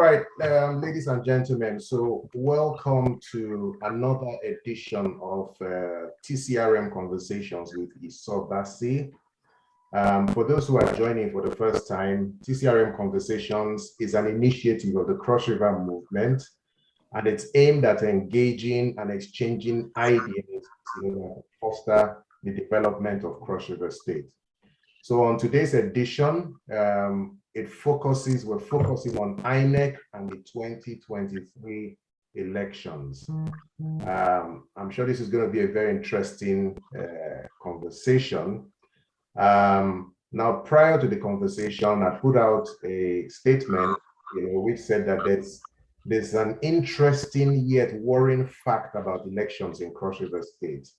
right, ladies and gentlemen, so welcome to another edition of TCRM Conversations with Isobasi. For those who are joining for the first time, TCRM Conversations is an initiative of the Cross River Movement, and it's aimed at engaging and exchanging ideas to foster the development of Cross River State. So on today's edition, we're focusing on INEC and the 2023 elections. I'm sure this is going to be a very interesting conversation. Now, prior to the conversation, I put out a statement, which said that there's an interesting yet worrying fact about elections in Cross River State.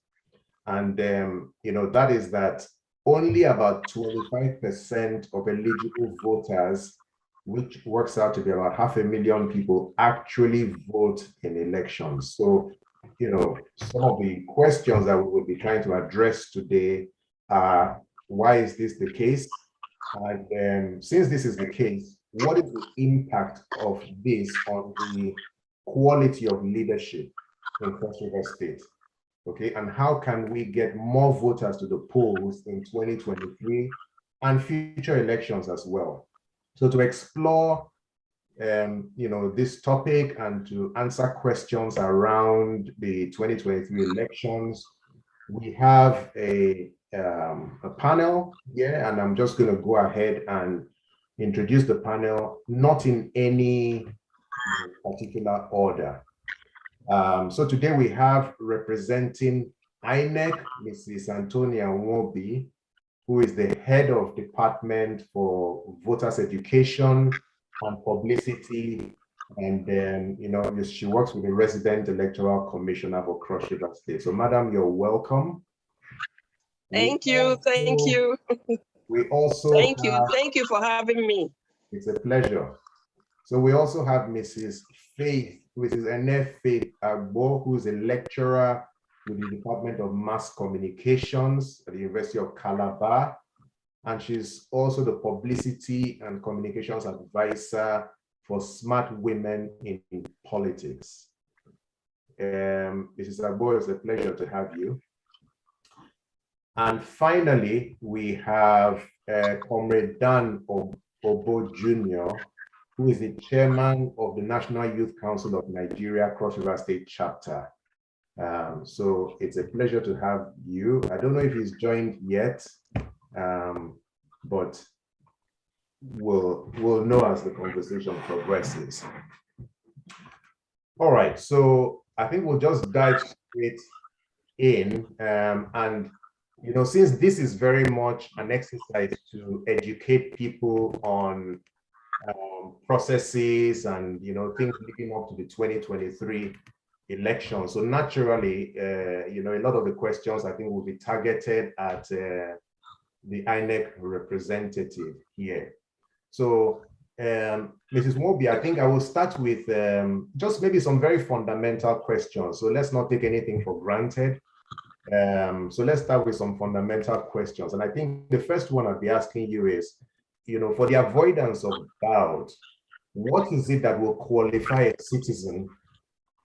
And, that is that only about 25% of eligible voters, which works out to be about 500,000 people, actually vote in elections. So, some of the questions that we will be trying to address today are, why is this the case? And since this is the case, what is the impact of this on the quality of leadership in Cross River State? Okay, and how can we get more voters to the polls in 2023 and future elections as well? So to explore, this topic and to answer questions around the 2023 elections, we have a panel here, and I'm just going to go ahead and introduce the panel, not in any particular order. So today we have representing INEC, Mrs. Antonia Nwobi, who is the head of Department for Voters Education and Publicity. And then, she works with the Resident Electoral Commissioner for Cross River State. So, Madam, you're welcome. Thank you. We also Thank you for having me. It's a pleasure. So we also have Mrs. Faith, who is NF Faith Agbo, who is a lecturer with the Department of Mass Communications at the University of Calabar. And she's also the Publicity and Communications Advisor for Smart Women in Politics. Mrs. Agbo, it's a pleasure to have you. And finally, we have Comrade Dan Obo Jr., who is the chairman of the National Youth Council of Nigeria Cross River State Chapter. So it's a pleasure to have you. I don't know if he's joined yet, but we'll know as the conversation progresses. All right, so I think we'll just dive straight in. And since this is very much an exercise to educate people on processes and things leading up to the 2023 election. So naturally, a lot of the questions I think will be targeted at the INEC representative here. So Mrs. Nwobi, I think I will start with just maybe some very fundamental questions. So let's not take anything for granted. So let's start with some fundamental questions. And I think the first one I'll be asking you is, for the avoidance of doubt, what is it that will qualify a citizen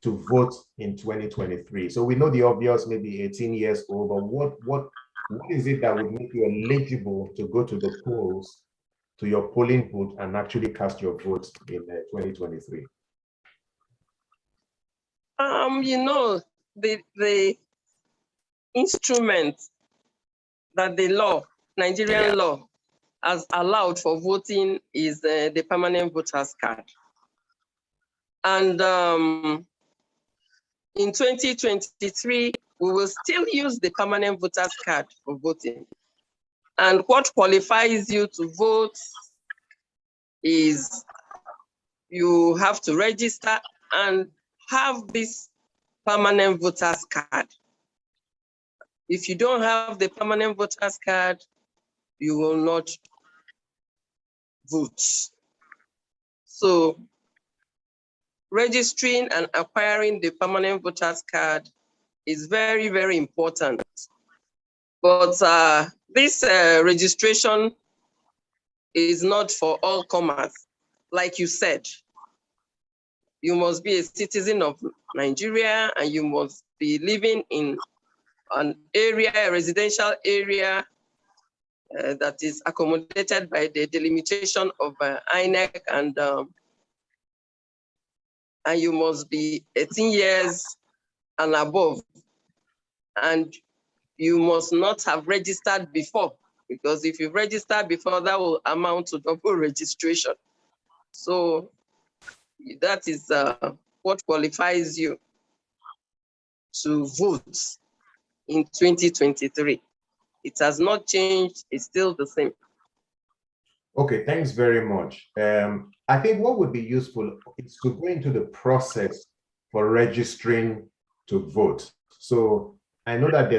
to vote in 2023? So we know the obvious, maybe 18 years old, but what is it that would make you eligible to go to the polls, to your polling booth, and actually cast your vote in 2023? The instrument that the law, Nigerian law, has allowed for voting is the permanent voters card. And in 2023, we will still use the permanent voters card for voting. And what qualifies you to vote is you have to register and have this permanent voters card. If you don't have the permanent voters card, you will not vote. So registering and acquiring the permanent voters card is very, very important. But this registration is not for all comers, like you said. You must be a citizen of Nigeria, and you must be living in an area, a residential area that is accommodated by the delimitation of INEC, and you must be 18 years and above. And you must not have registered before, because if you've registered before, that will amount to double registration. So that is what qualifies you to vote in 2023. It has not changed, it's still the same. Okay, thanks very much. I think what would be useful is to go into the process for registering to vote. So I know that I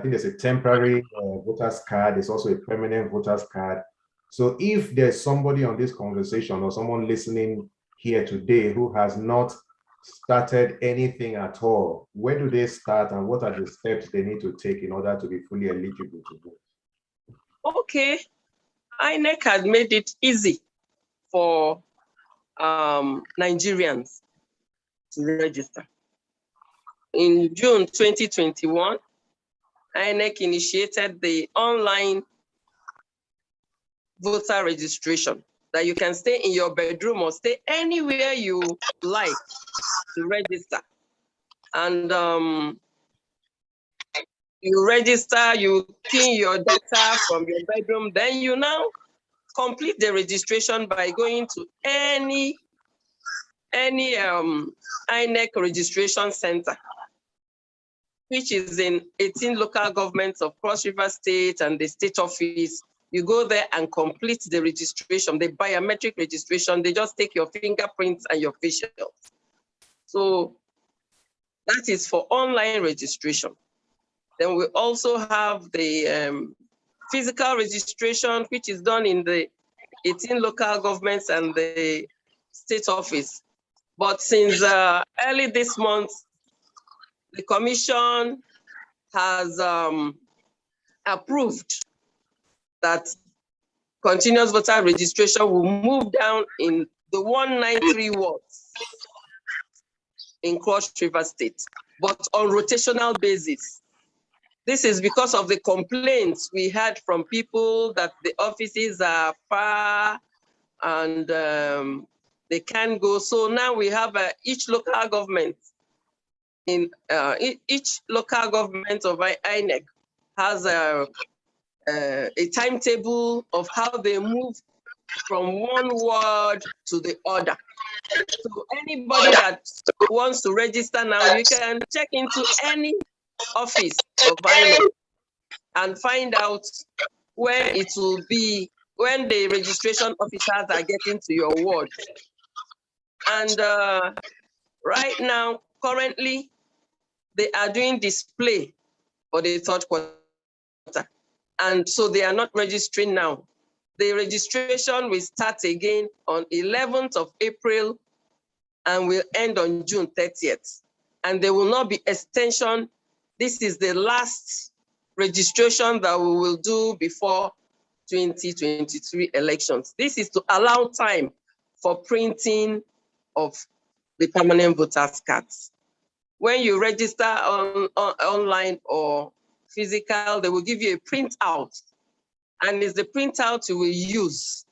think there's a temporary voter's card. There's also a permanent voter's card. So if there's somebody on this conversation or someone listening here today who has not started anything at all, where do they start and what are the steps they need to take in order to be fully eligible to vote? Okay, INEC had made it easy for Nigerians to register. In June 2021, INEC initiated the online voter registration, that you can stay in your bedroom or stay anywhere you like to register. And you register, you key your data from your bedroom, then you now complete the registration by going to any INEC registration center, which is in 18 local governments of Cross River State and the state office. You go there and complete the registration, the biometric registration. They just take your fingerprints and your facial. So that is for online registration. Then we also have the physical registration, which is done in the 18 local governments and the state office. But since early this month, the Commission has approved that continuous voter registration will move down in the 193 wards in Cross River State, but on rotational basis. This is because of the complaints we had from people that the offices are far and they can't go. So now we have each local government each local government of INEC has a timetable of how they move from one ward to the other. So anybody that wants to register now, you can check into any office of INEC and find out where it will be, when the registration officers are getting to your ward. And right now, currently, they are doing display for the third quarter. And so they are not registering now. The registration will start again on 11th of April and will end on June 30th. And there will not be extension. This is the last registration that we will do before 2023 elections. This is to allow time for printing of the permanent voters' cards. When you register online or physical, they will give you a printout. And it's the printout you will use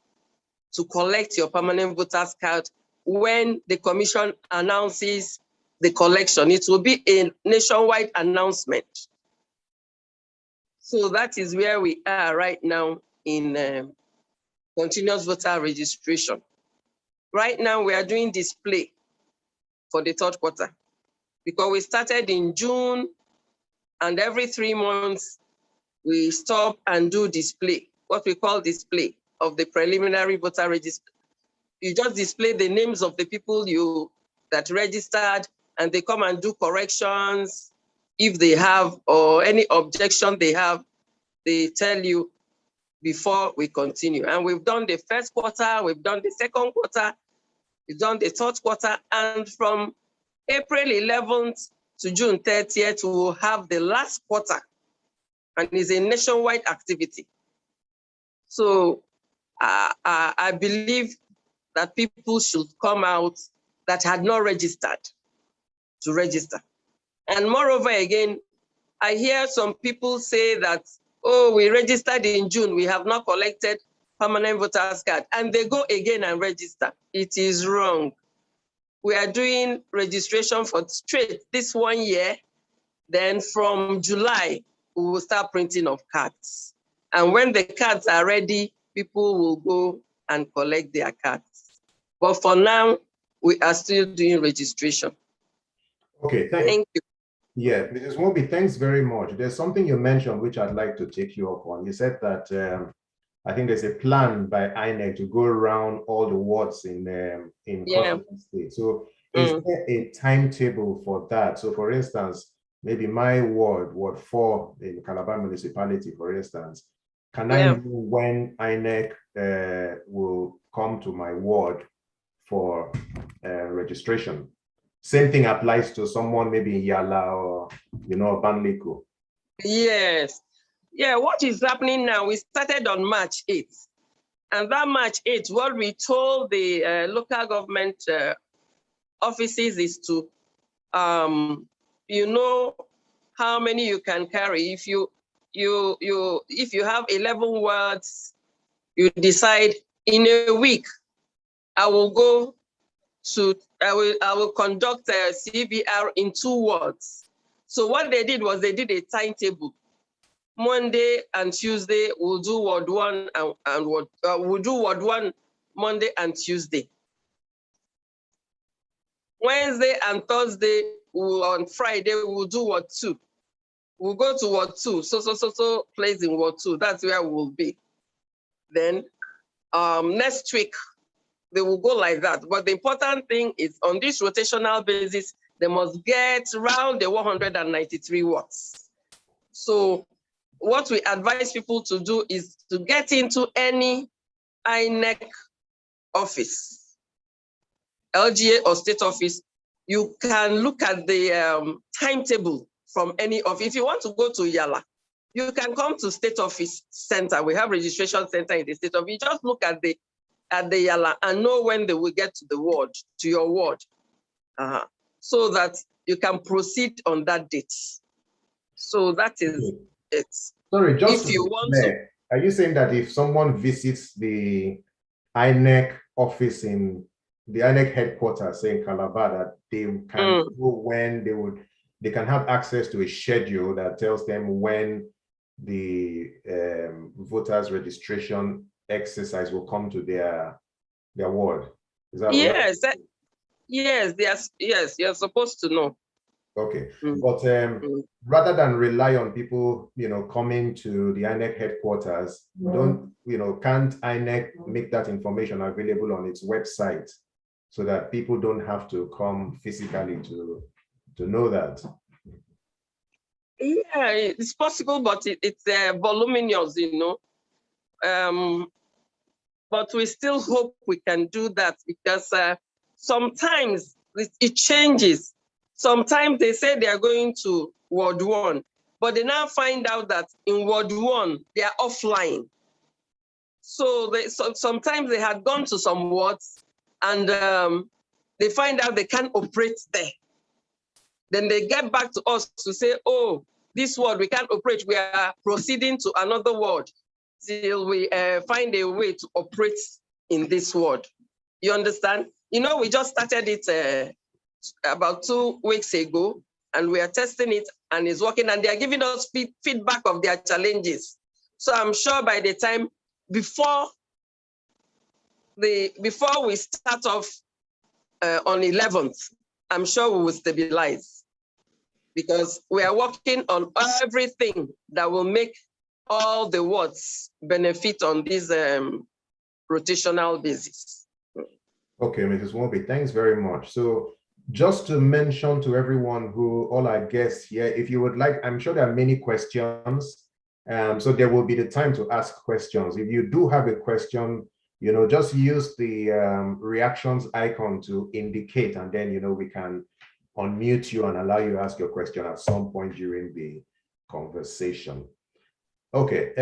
to collect your permanent voters card when the Commission announces the collection. It will be a nationwide announcement. So that is where we are right now in continuous voter registration. Right now, we are doing display for the third quarter, because we started in June, and every 3 months, we stop and do display, what we call display of the preliminary voter register. You just display the names of the people that registered, and they come and do corrections if they have, or any objection they have, they tell you before we continue. And we've done the first quarter, we've done the second quarter, we've done the third quarter, and from April 11th to June 30th, we will have the last quarter, and it's a nationwide activity. So I believe that people should come out that had not registered to register. And moreover, again, I hear some people say that, oh, we registered in June, we have not collected permanent voters card, and they go again and register. It is wrong. We are doing registration for straight this 1 year. Then from July, we will start printing of cards. And when the cards are ready, people will go and collect their cards. But for now, we are still doing registration. Okay, thank you. Yeah, Mrs. Moby, thanks very much. There's something you mentioned which I'd like to take you up on. You said that I think there's a plan by INEC to go around all the wards in State. So is there a timetable for that? So for instance, maybe my ward, Ward 4 in Calabar municipality, for instance, can I know when INEC will come to my ward for registration? Same thing applies to someone maybe in Yala or, Banliko. Yes. Yeah, what is happening now, we started on March 8th. And that March 8th, what we told the local government offices is to, you know how many you can carry. If you have 11 words, you decide in a week, I will conduct a CVR in 2 wards. So what they did was they did a timetable. Monday and Tuesday, we'll do Ward 1 and we'll do Ward 1 Monday and Tuesday. Wednesday and Thursday, on Friday, we'll do Ward 2. We'll go to Ward 2, so place in Ward 2. That's where we'll be. Then next week, they will go like that. But the important thing is on this rotational basis, they must get around the 193 wards. So what we advise people to do is to get into any INEC office, LGA or state office. You can look at the timetable from any office. If you want to go to Yala, you can come to state office center. We have registration center in the state office. You just look at the Yala and know when they will get to the ward, to your ward, so that you can proceed on that date. So that is it. Sorry, just if you want to. Are you saying that if someone visits the INEC office in the INEC headquarters, say in Calabar, that they can go when they can have access to a schedule that tells them when the voters registration exercise will come to their ward? Is that right? Yes, you're supposed to know. Okay, but rather than rely on people, coming to the INEC headquarters, can't INEC make that information available on its website so that people don't have to come physically to know that? Yeah, it's possible, but it's voluminous, but we still hope we can do that because sometimes it changes. Sometimes they say they are going to Ward 1, but they now find out that in Ward 1, they are offline. So sometimes they had gone to some wards and they find out they can't operate there. Then they get back to us to say, oh, this ward we can't operate. We are proceeding to another ward till we find a way to operate in this ward. You understand? We just started it about 2 weeks ago, and we are testing it, and it's working, and they are giving us feedback of their challenges. So I'm sure by the time before we start off on 11th, I'm sure we will stabilize, because we are working on everything that will make all the wards benefit on this rotational basis. Okay, Mrs. Moby, thanks very much. So just to mention to everyone all our guests here, if you would like, I'm sure there are many questions. So there will be the time to ask questions. If you do have a question, just use the reactions icon to indicate, and then, we can unmute you and allow you to ask your question at some point during the conversation. Okay,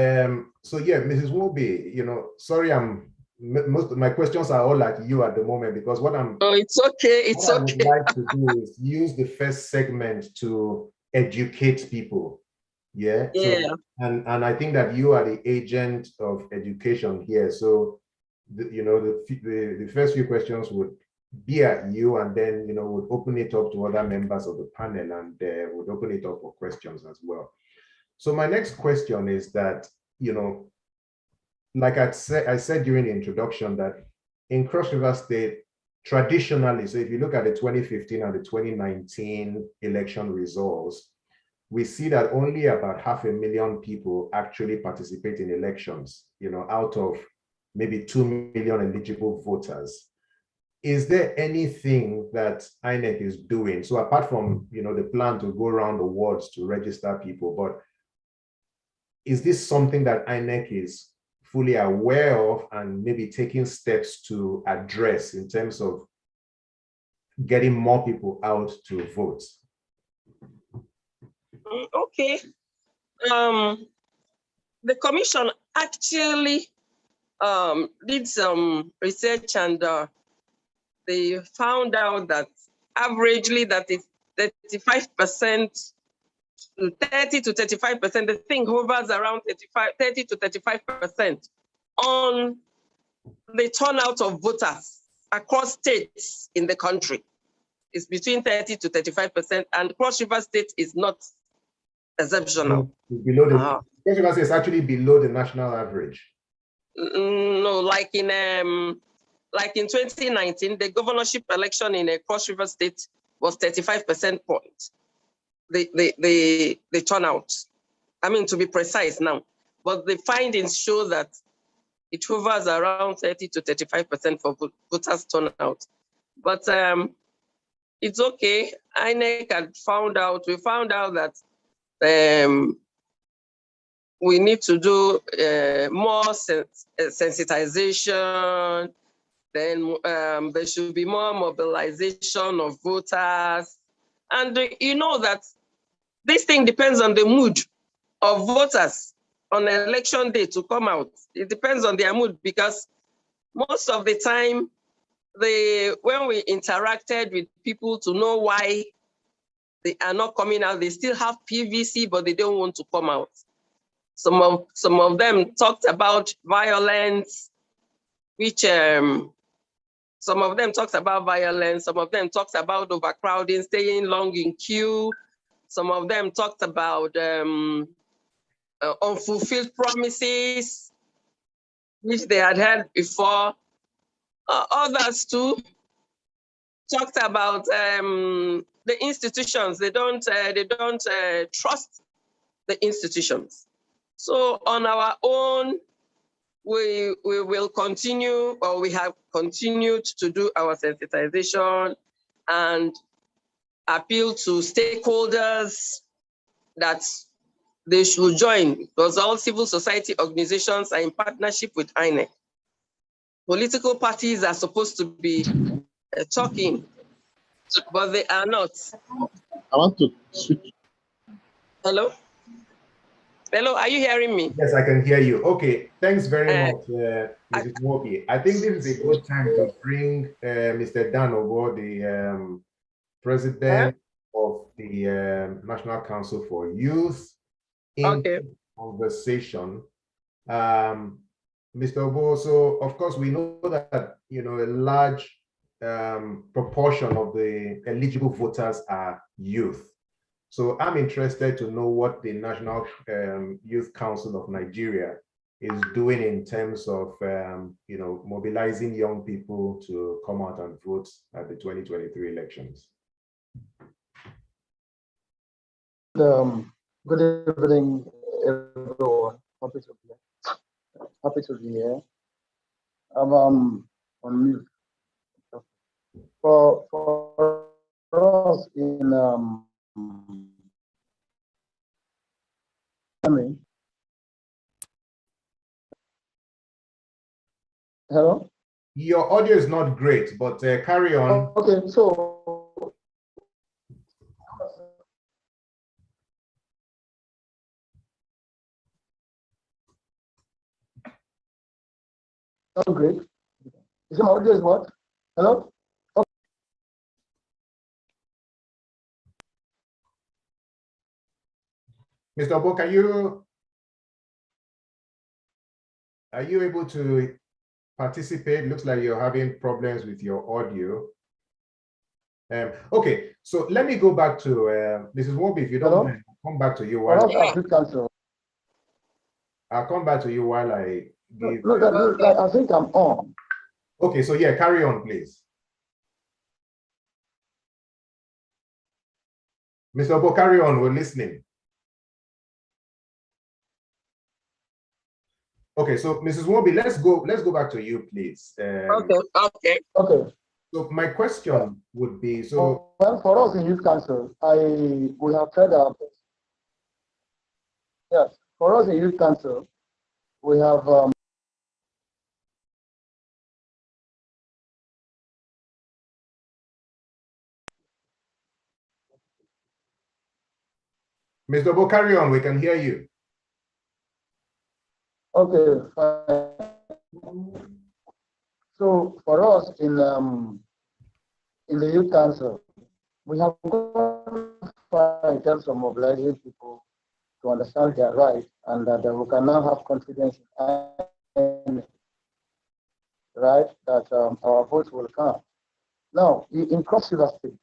so yeah, Mrs. Moby, sorry I'm most of my questions are all like you at the moment, because what I'm Oh, it's okay. It's what I would okay. like to do is use the first segment to educate people. Yeah. Yeah. So and I think that you are the agent of education here. So the first few questions would be at you, and then would open it up to other members of the panel, and would open it up for questions as well. So my next question is that, like I said during the introduction, that in Cross River State, traditionally, so if you look at the 2015 and the 2019 election results, we see that only about 500,000 people actually participate in elections, out of maybe 2 million eligible voters. Is there anything that INEC is doing? So apart from, the plan to go around the wards to register people, but is this something that INEC is fully aware of and maybe taking steps to address in terms of getting more people out to vote? Okay. The commission actually did some research, and they found out that averagely that is 35% to 30 to 35%. The thing hovers around 30 to 35% on the turnout of voters across states in the country. It's between 30 to 35%, and Cross River State is not exceptional. Below the Cross River State is actually below the national average. No, like in 2019, the governorship election in a Cross River State was 35% point. The turnout. I mean, to be precise now, but the findings show that it hovers around 30 to 35% for voters turnout. But it's okay. INEC had found out. We found out that we need to do more sensitization. Then there should be more mobilization of voters. And you know that this thing depends on the mood of voters on election day to come out. It depends on their mood, because most of the time, when we interacted with people to know why they are not coming out, they still have PVC, but they don't want to come out. Some of them talked about violence, which some of them talked about violence, some of them talked about overcrowding, staying long in queue. Some of them talked about unfulfilled promises, which they had heard before. Others too talked about the institutions. They don't trust the institutions. So on our own, we will continue, or we have continued to do our sensitization and appeal to stakeholders that they should join, because all civil society organizations are in partnership with INEC. Political parties are supposed to be talking, but they are not. I want to switch. Hello? Hello, are you hearing me? Yes, I can hear you. Okay, thanks very much, Mrs. Mobi. I think this is a good time to bring Mr. Dan Obo, the president of the National Council for Youth, in conversation. Mr. Obo, so of course we know that a large proportion of the eligible voters are youth. So I'm interested to know what the National Youth Council of Nigeria is doing in terms of mobilizing young people to come out and vote at the 2023 elections. Good evening, everyone. Happy to be here. I'm on mute. For us in hello? Your audio is not great, but carry on. Okay, so Oh, great. Is my audio is what? Hello? Mr. Obo, are you able to participate? Looks like you're having problems with your audio. Okay, so let me go back to Mrs. Wobi, if you don't mind, I'll come back to you while I'll come back to you while I give. I think I'm on. Okay, so yeah, carry on, please. Mr. Obo, carry on, we're listening. Okay, so Mrs. Wobi, let's go back to you, please. Okay. So my question would be, so well, for us in Youth Council, we have tried our best. Yes, for us in Youth Council, we have Mr. Obo, carry on, we can hear you. okay, fine. So for us in the Youth Council, we have gone far in terms of mobilizing people to understand their rights, and that we can now have confidence in right, that our votes will count. Now, in Cross River State,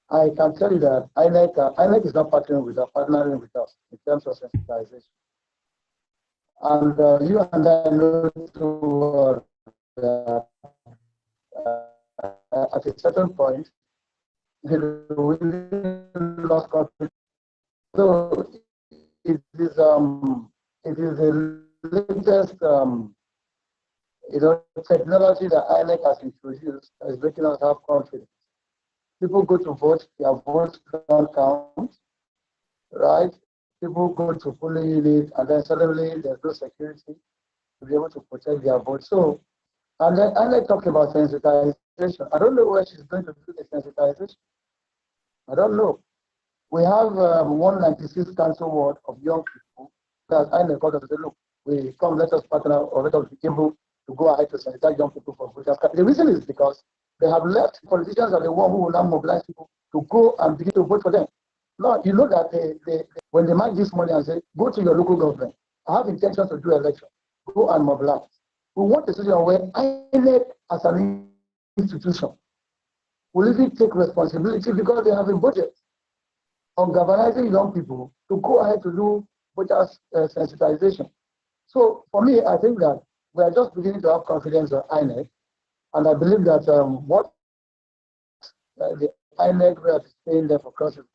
I can tell you that INEC is not partnering with us in terms of sensitization. And you and I know at a certain point, we lost confidence. So it is the latest technology that INEC has introduced that is making us have confidence. People go to vote, their votes don't count, right? People go to polling unit, and then suddenly there's no security to be able to protect their vote. So, and then INEC talked about sensitization. I don't know where she's going to do the sensitization. I don't know. We have 196 council ward of young people that INEC called us to say, look, we come, let us partner, or let us be able to go ahead to sensitize young people for voters. The reason is because they have left politicians are the one who will now mobilize people to go and begin to vote for them. Now, you know that when they make this money and say, go to your local government, I have intention to do election, go and mobilize. We want a situation where INEC as an institution will even take responsibility because they have a budget on galvanizing young people to go ahead to do voters sensitization. So for me, I think that we are just beginning to have confidence in INEC, and I believe that what the INEC rep is saying there for crossing,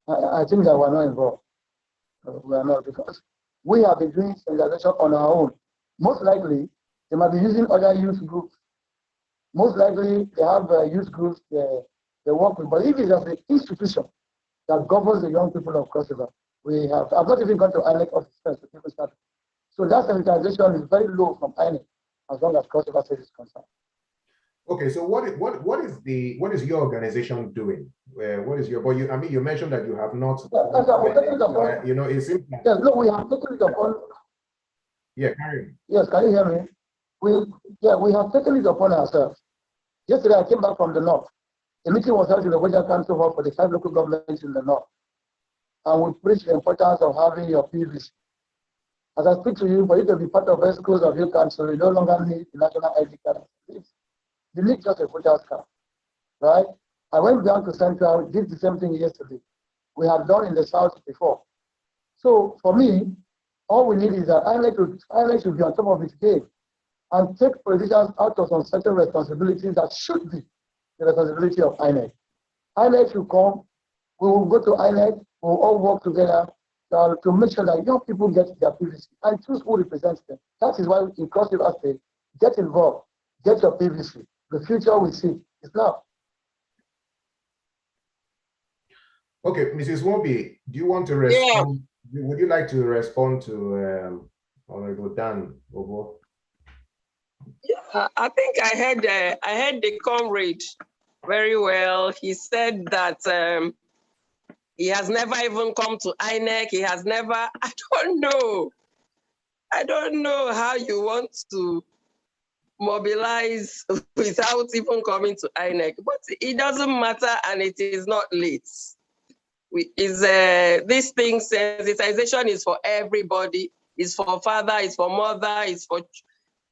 I think that we're not involved. We are not, because we have been doing sensitization on our own. Most likely, they might be using other youth groups. Most likely, they have youth groups they work with. But if it's as an institution that governs the young people of Cross River, I've not even gone to INEC offices to people start. So that sensitization is very low from INEC as long as Cross River State is concerned. Okay, so what is your organization doing? What is your? But you, I mean, you mentioned that you have not. You know, it's simple. Yes, no, we have taken it upon. Yeah, carry on. Yes, can you hear me? We have taken it upon ourselves. Yesterday, I came back from the north. The meeting was held in the Western Council Hall for the 5 local governments in the north, and we preached the importance of having your PVC. As I speak to you, for you to be part of the schools of your council, you no longer need the national ID card. You need just a voter's card, right? I went down to Central, did the same thing yesterday. We have done in the south before. So for me, all we need is that INEC should be on top of its game and take politicians out of some certain responsibilities that should be the responsibility of INEC. INEC should come, we will go to INEC, we will all work together to make sure that young people get their PVC and choose who represents them. That is why in Cross River State, get involved, get your PVC. The future we see is now. Okay, Mrs. Wobi, do you want to respond? Yeah. Would you like to respond to Honorable Dan Obo? Yeah, I think I heard the comrade very well. He said that he has never even come to INEC. He has never. I don't know how you want to mobilize without even coming to INEC, but it doesn't matter, and it is not late. This thing, sensitization is for everybody. It's for father, it's for mother, it's for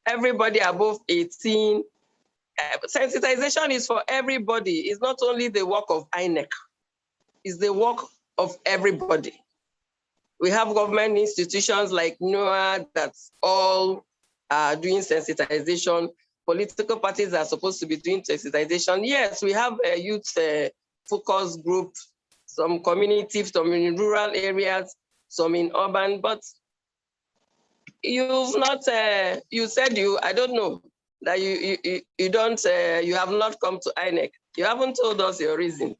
everybody above 18. Sensitization is for everybody. It's not only the work of INEC, it's the work of everybody. We have government institutions like NOAA that's all doing sensitization. Political parties are supposed to be doing sensitization. Yes, we have a youth focus group, some community, some in rural areas, some in urban, but you've not, you said I don't know, that you don't, you have not come to INEC. You haven't told us your reason.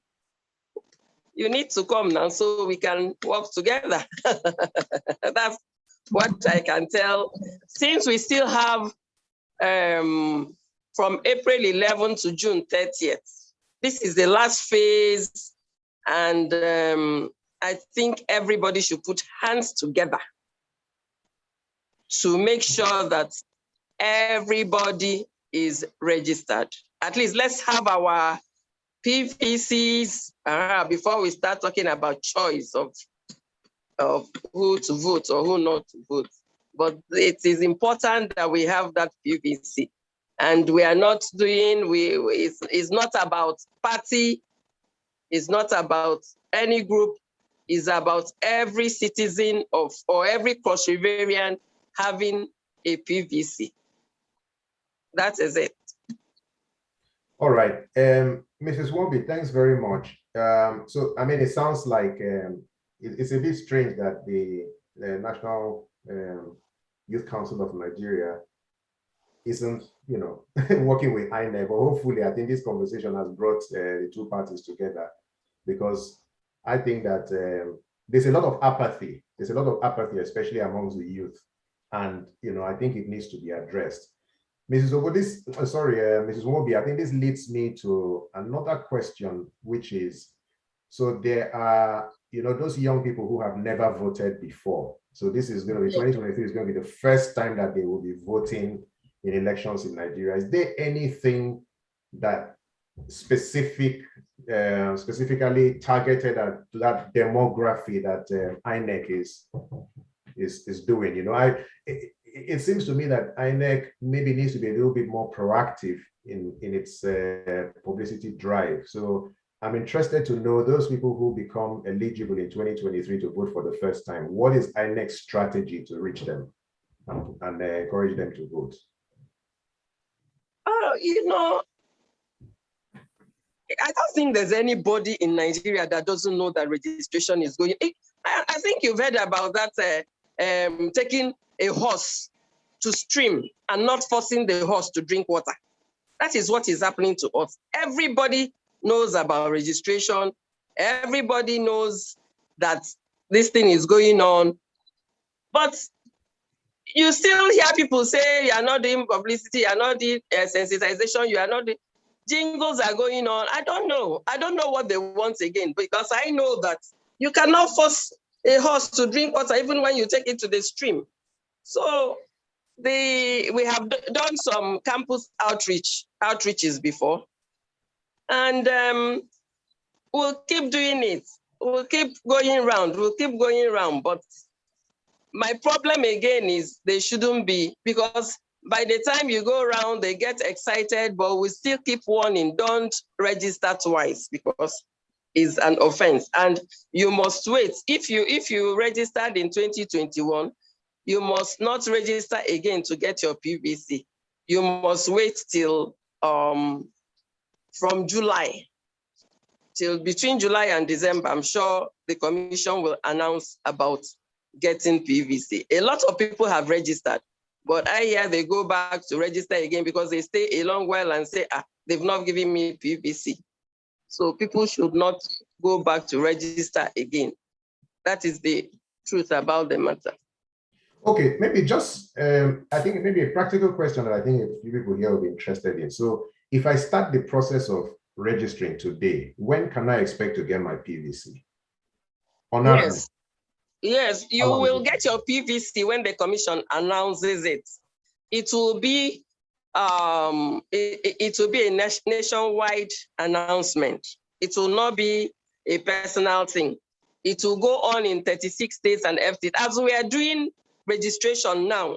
You need to come now so we can work together. That's what I can tell. Since we still have from April 11 to June 30th, this is the last phase, and I think everybody should put hands together to make sure that everybody is registered. At least let's have our PVCs before we start talking about choice of who to vote or who not to vote. But it is important that we have that PVC. And we are not doing, it's not about party, it's not about any group, it's about every citizen or every Cross Riverian having a PVC. That is it. All right, Mrs. Wombi, thanks very much. So, I mean, it sounds like it's a bit strange that the National Youth Council of Nigeria isn't, working with INEC, but hopefully I think this conversation has brought the two parties together, because I think that there's a lot of apathy. There's a lot of apathy, especially amongst the youth. And, I think it needs to be addressed. Mrs. Mrs. Wobi, I think this leads me to another question, which is, so there are, those young people who have never voted before. So this is going to be 2023 is going to be the first time that they will be voting in elections in Nigeria. Is there anything that specifically targeted at that demography that INEC is doing? It seems to me that INEC maybe needs to be a little bit more proactive in its publicity drive. So I'm interested to know those people who become eligible in 2023 to vote for the first time. What is INEC's strategy to reach them and encourage them to vote? I don't think there's anybody in Nigeria that doesn't know that registration is going. I think you've heard about that, taking a horse to stream and not forcing the horse to drink water. That is what is happening to us. Everybody knows about registration. Everybody knows that this thing is going on. But you still hear people say you are not doing publicity, you are not doing sensitization, you are not doing, jingles are going on. I don't know. I don't know what they want again, because I know that you cannot force a horse to drink water even when you take it to the stream. So we have done some campus outreaches before, and we'll keep doing it. We'll keep going around. But my problem again is they shouldn't be, because by the time you go around, they get excited, but we still keep warning, don't register twice, because it's an offense. And you must wait. If you registered in 2021, you must not register again to get your PVC. You must wait till from July, till between July and December. I'm sure the commission will announce about getting PVC. A lot of people have registered, but I hear they go back to register again because they stay a long while and say, they've not given me PVC. So people should not go back to register again. That is the truth about the matter. Okay, maybe just, I think maybe a practical question that I think a few people here will be interested in. So if I start the process of registering today, when can I expect to get my PVC? Yes, you will get your PVC when the commission announces it. It will be it will be a nationwide announcement. It will not be a personal thing. It will go on in 36 states and FT. As we are doing registration now,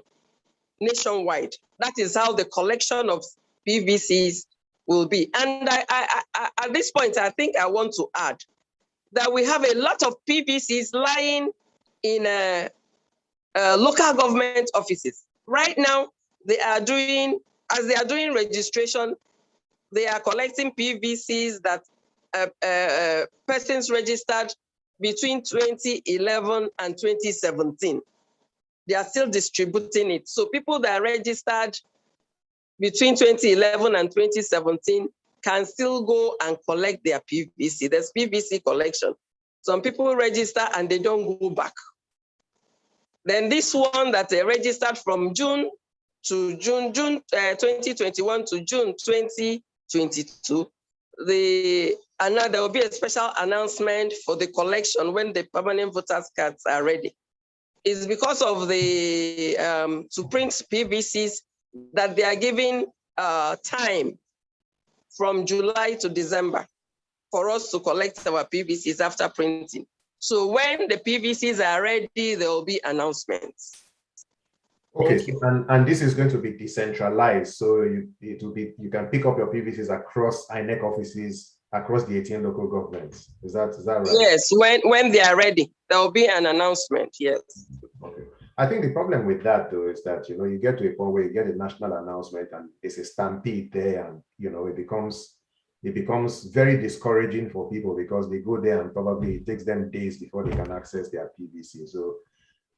nationwide, that is how the collection of PVCs will be. And at this point, I think I want to add that we have a lot of PVCs lying in local government offices. Right now, as they are doing registration, they are collecting PVCs that persons registered between 2011 and 2017. They are still distributing it. So people that are registered between 2011 and 2017 can still go and collect their PVC. There's PVC collection. Some people register and they don't go back. Then this one that they registered from June 2021 to June 2022, there will be a special announcement for the collection when the permanent voters cards are ready. It's because of the to print PVCs that they are giving time from July to December for us to collect our PVCs after printing. So when the PVCs are ready, there will be announcements. Okay, and this is going to be decentralized, so you can pick up your PVCs across INEC offices across the 18 local governments. Is that right? Yes, when they are ready, there will be an announcement. Yes. Okay. I think the problem with that though is that you get to a point where you get a national announcement and it's a stampede there, and it becomes very discouraging for people because they go there and probably it takes them days before they can access their PVC. So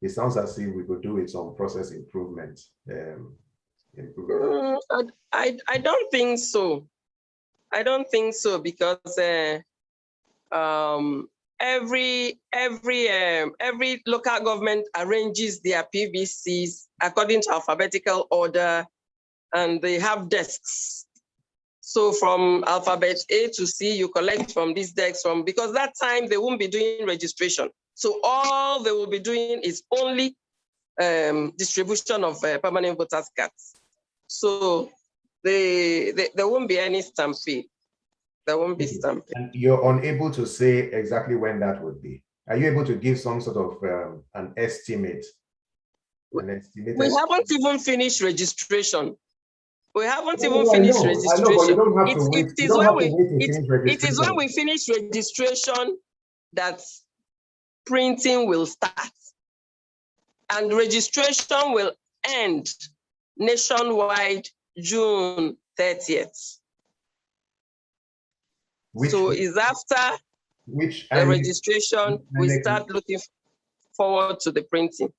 it sounds as if we could do with some process improvement. I don't think so. I don't think so because every local government arranges their PVCs according to alphabetical order, and they have desks. So from alphabet A to C, you collect from these desks because that time they won't be doing registration. So all they will be doing is only distribution of permanent voters cards. So there won't be any stampede. There won't be stampede. And you're unable to say exactly when that would be. Are you able to give some sort of an estimate? We haven't even finished registration. We haven't even finished registration. I know, but you don't have to wait. It is when we finish registration that printing will start. And registration will end nationwide June 30th. So it's after the registration, we start looking forward to the printing.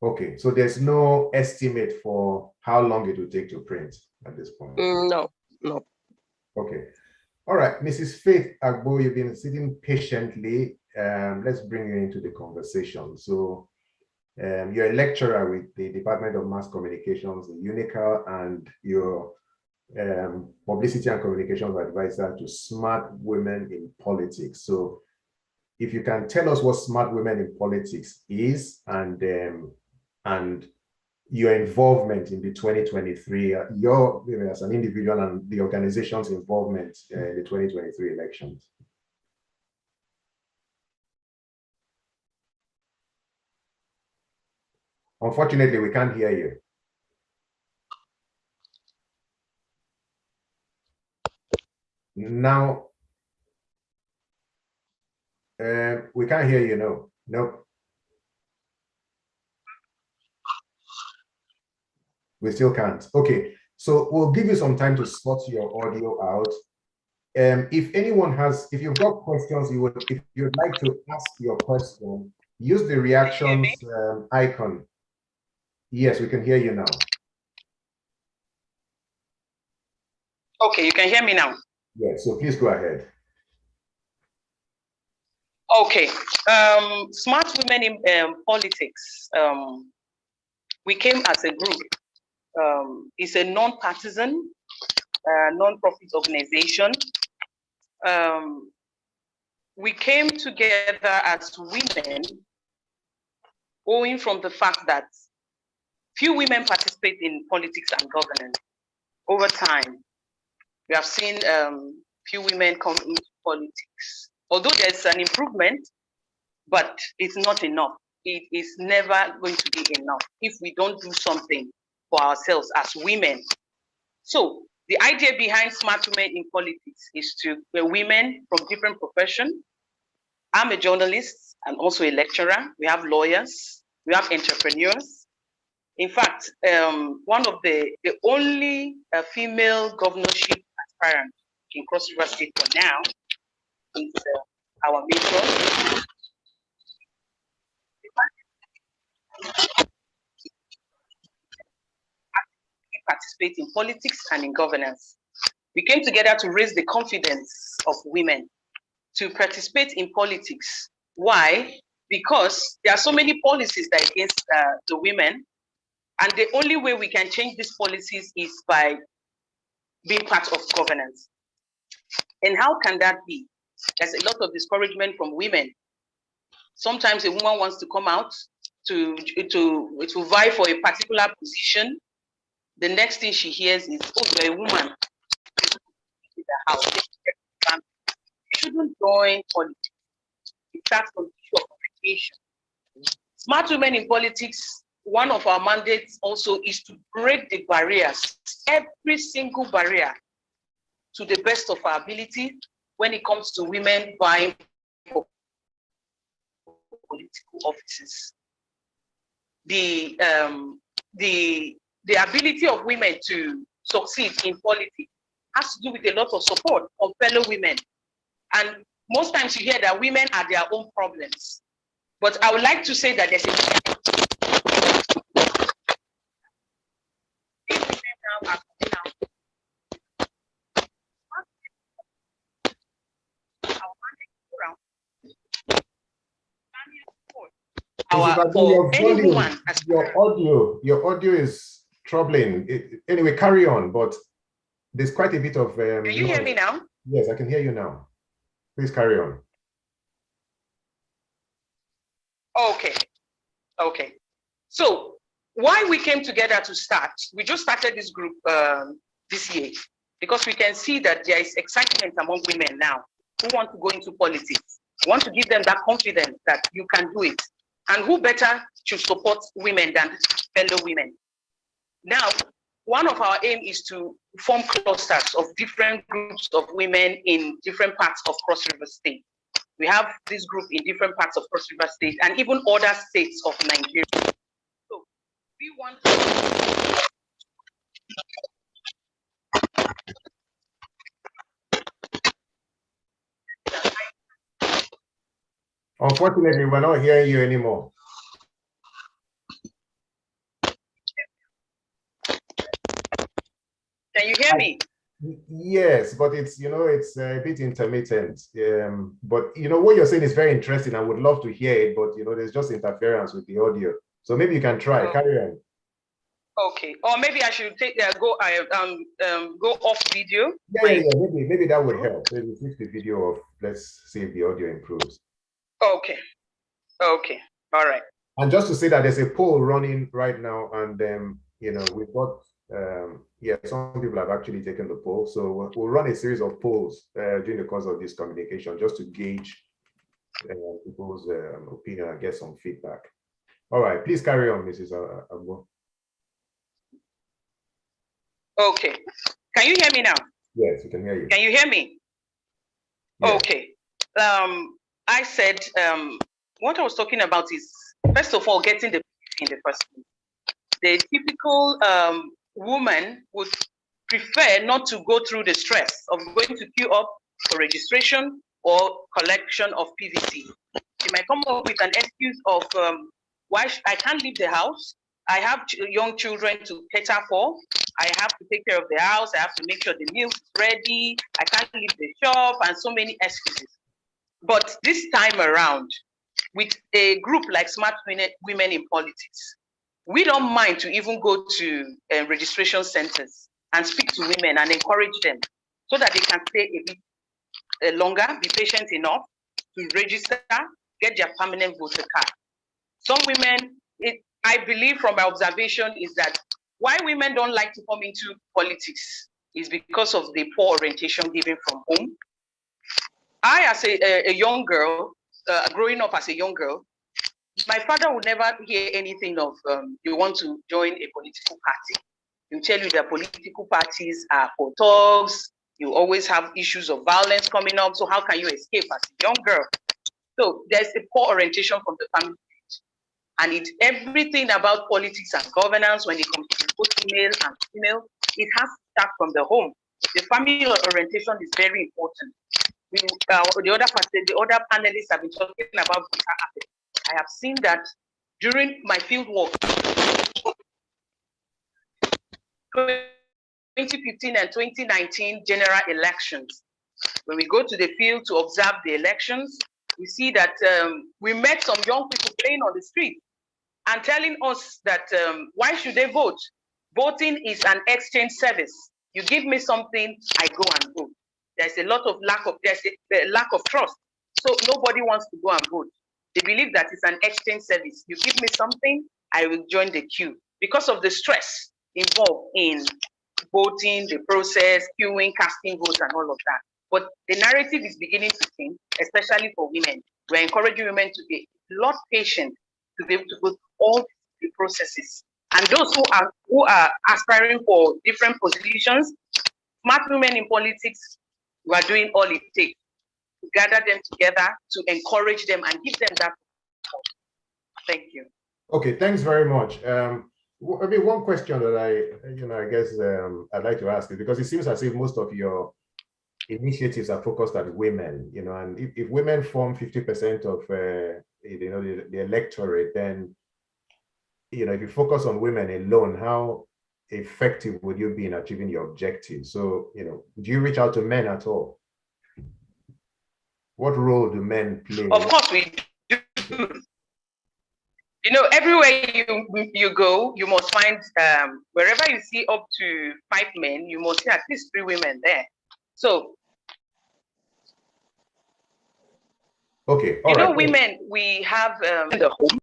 Okay, so there's no estimate for how long it will take to print at this point? No. Okay. All right, Mrs. Faith Agbo, you've been sitting patiently. Let's bring you into the conversation. So you're a lecturer with the Department of Mass Communications, the UNICA, and you're Publicity and Communications Advisor to Smart Women in Politics. So if you can tell us what Smart Women in Politics is and your involvement in the 2023, your as an individual and the organization's involvement in the 2023 elections. Unfortunately, we can't hear you. Now, we can't hear you, no. Nope. We still can't. Okay, so we'll give you some time to sort your audio out. If you've got questions, if you'd like to ask your question, use the reactions icon. Yes, we can hear you now. Okay, you can hear me now. Yeah, so please go ahead. Okay, Smart Women in Politics. We came as a group. It's a non-partisan, non-profit organization. We came together as women owing from the fact that few women participate in politics and governance. Over time, we have seen few women come into politics. Although there's an improvement, but it's not enough. It is never going to be enough if we don't do something for ourselves as women. So the idea behind Smart Women in Politics is to women from different professions. I'm a journalist and also a lecturer. We have lawyers, we have entrepreneurs. In fact, one of the only female governorship aspirant in Cross River State for now is our matron. Participate in politics and in governance. We came together to raise the confidence of women to participate in politics. Why? Because there are so many policies that are against the women, and the only way we can change these policies is by being part of governance. And how can that be? There's a lot of discouragement from women. Sometimes a woman wants to come out to vie for a particular position. The next thing she hears is, oh, you're a woman in the house. You shouldn't join politics. It starts from the issue of communication. Smart Women in Politics, one of our mandates also is to break the barriers, every single barrier, to the best of our ability when it comes to women vying for political offices. The ability of women to succeed in politics has to do with a lot of support from fellow women. And most times you hear that women are their own problems. But I would like to say that there's a your audio is troubling. Anyway, carry on, but there's quite a bit of Can you hear me now? Yes, I can hear you now. Please carry on. Okay. So why we came together to start, we just started this group this year because we can see that there is excitement among women now who want to go into politics. We want to give them that confidence that you can do it. And who better to support women than fellow women? Now, one of our aim is to form clusters of different groups of women in different parts of Cross River State. We have this group in different parts of Cross River State and even other states of Nigeria. So we want to Unfortunately, we're not hearing you anymore. Can you hear me? Yes, but it's a bit intermittent. But what you're saying is very interesting. I would love to hear it, but there's just interference with the audio. So maybe you can try. Carry on. Okay. Or maybe I should go off video. Yeah. Maybe that would help. Maybe switch the video off. Let's see if the audio improves. Okay. All right. And just to say that there's a poll running right now, and we've got some people have actually taken the poll. So we'll run a series of polls during the course of this communication just to gauge people's opinion and get some feedback. All right, please carry on, Mrs. Agbo. Okay. Can you hear me now? Yes, we can hear you. Can you hear me? Yes. Okay. I said what I was talking about is, first of all, getting the in the first place. The typical woman would prefer not to go through the stress of going to queue up for registration or collection of PVC. She might come up with an excuse of why I can't leave the house. I have young children to cater for. I have to take care of the house. I have to make sure the meal is ready. I can't leave the shop, and so many excuses. But this time around, with a group like Smart Women in Politics, we don't mind to even go to registration centers and speak to women and encourage them so that they can stay a bit longer, be patient enough to register, get their permanent voter card. Some women, I believe from my observation is that why women don't like to come into politics is because of the poor orientation given from home. I, as a young girl, growing up as a young girl, my father would never hear anything of you want to join a political party. He'll tell you that political parties are for thugs. You always have issues of violence coming up. So how can you escape as a young girl? So there's a poor orientation from the family. And it's everything about politics and governance when it comes to both male and female, it has to start from the home. The family orientation is very important. The other panelists have been talking about apathy. I have seen that during my field work, 2015 and 2019 general elections. When we go to the field to observe the elections, we see that we met some young people playing on the street and telling us that why should they vote? Voting is an exchange service. You give me something, I go and vote. There's a lack of trust. So nobody wants to go and vote. They believe that it's an exchange service. You give me something, I will join the queue. Because of the stress involved in voting, the process, queuing, casting votes, and all of that. But the narrative is beginning to change, especially for women. We're encouraging women to be a lot patient to be able to go through all the processes. And those who are aspiring for different positions, smart women in politics, we are doing all it takes to gather them together, to encourage them and give them that support. Thank you. Okay, thanks very much. I mean, one question that I guess I'd like to ask is, because it seems as if most of your initiatives are focused at women, and if women form 50% of the electorate, then if you focus on women alone, how effective would you be in achieving your objectives? So do you reach out to men at all? What role do men play? Of course we do. Everywhere you go, you must find wherever you see up to 5 men, you must see at least 3 women there. So okay, all right. Women, we have in the home.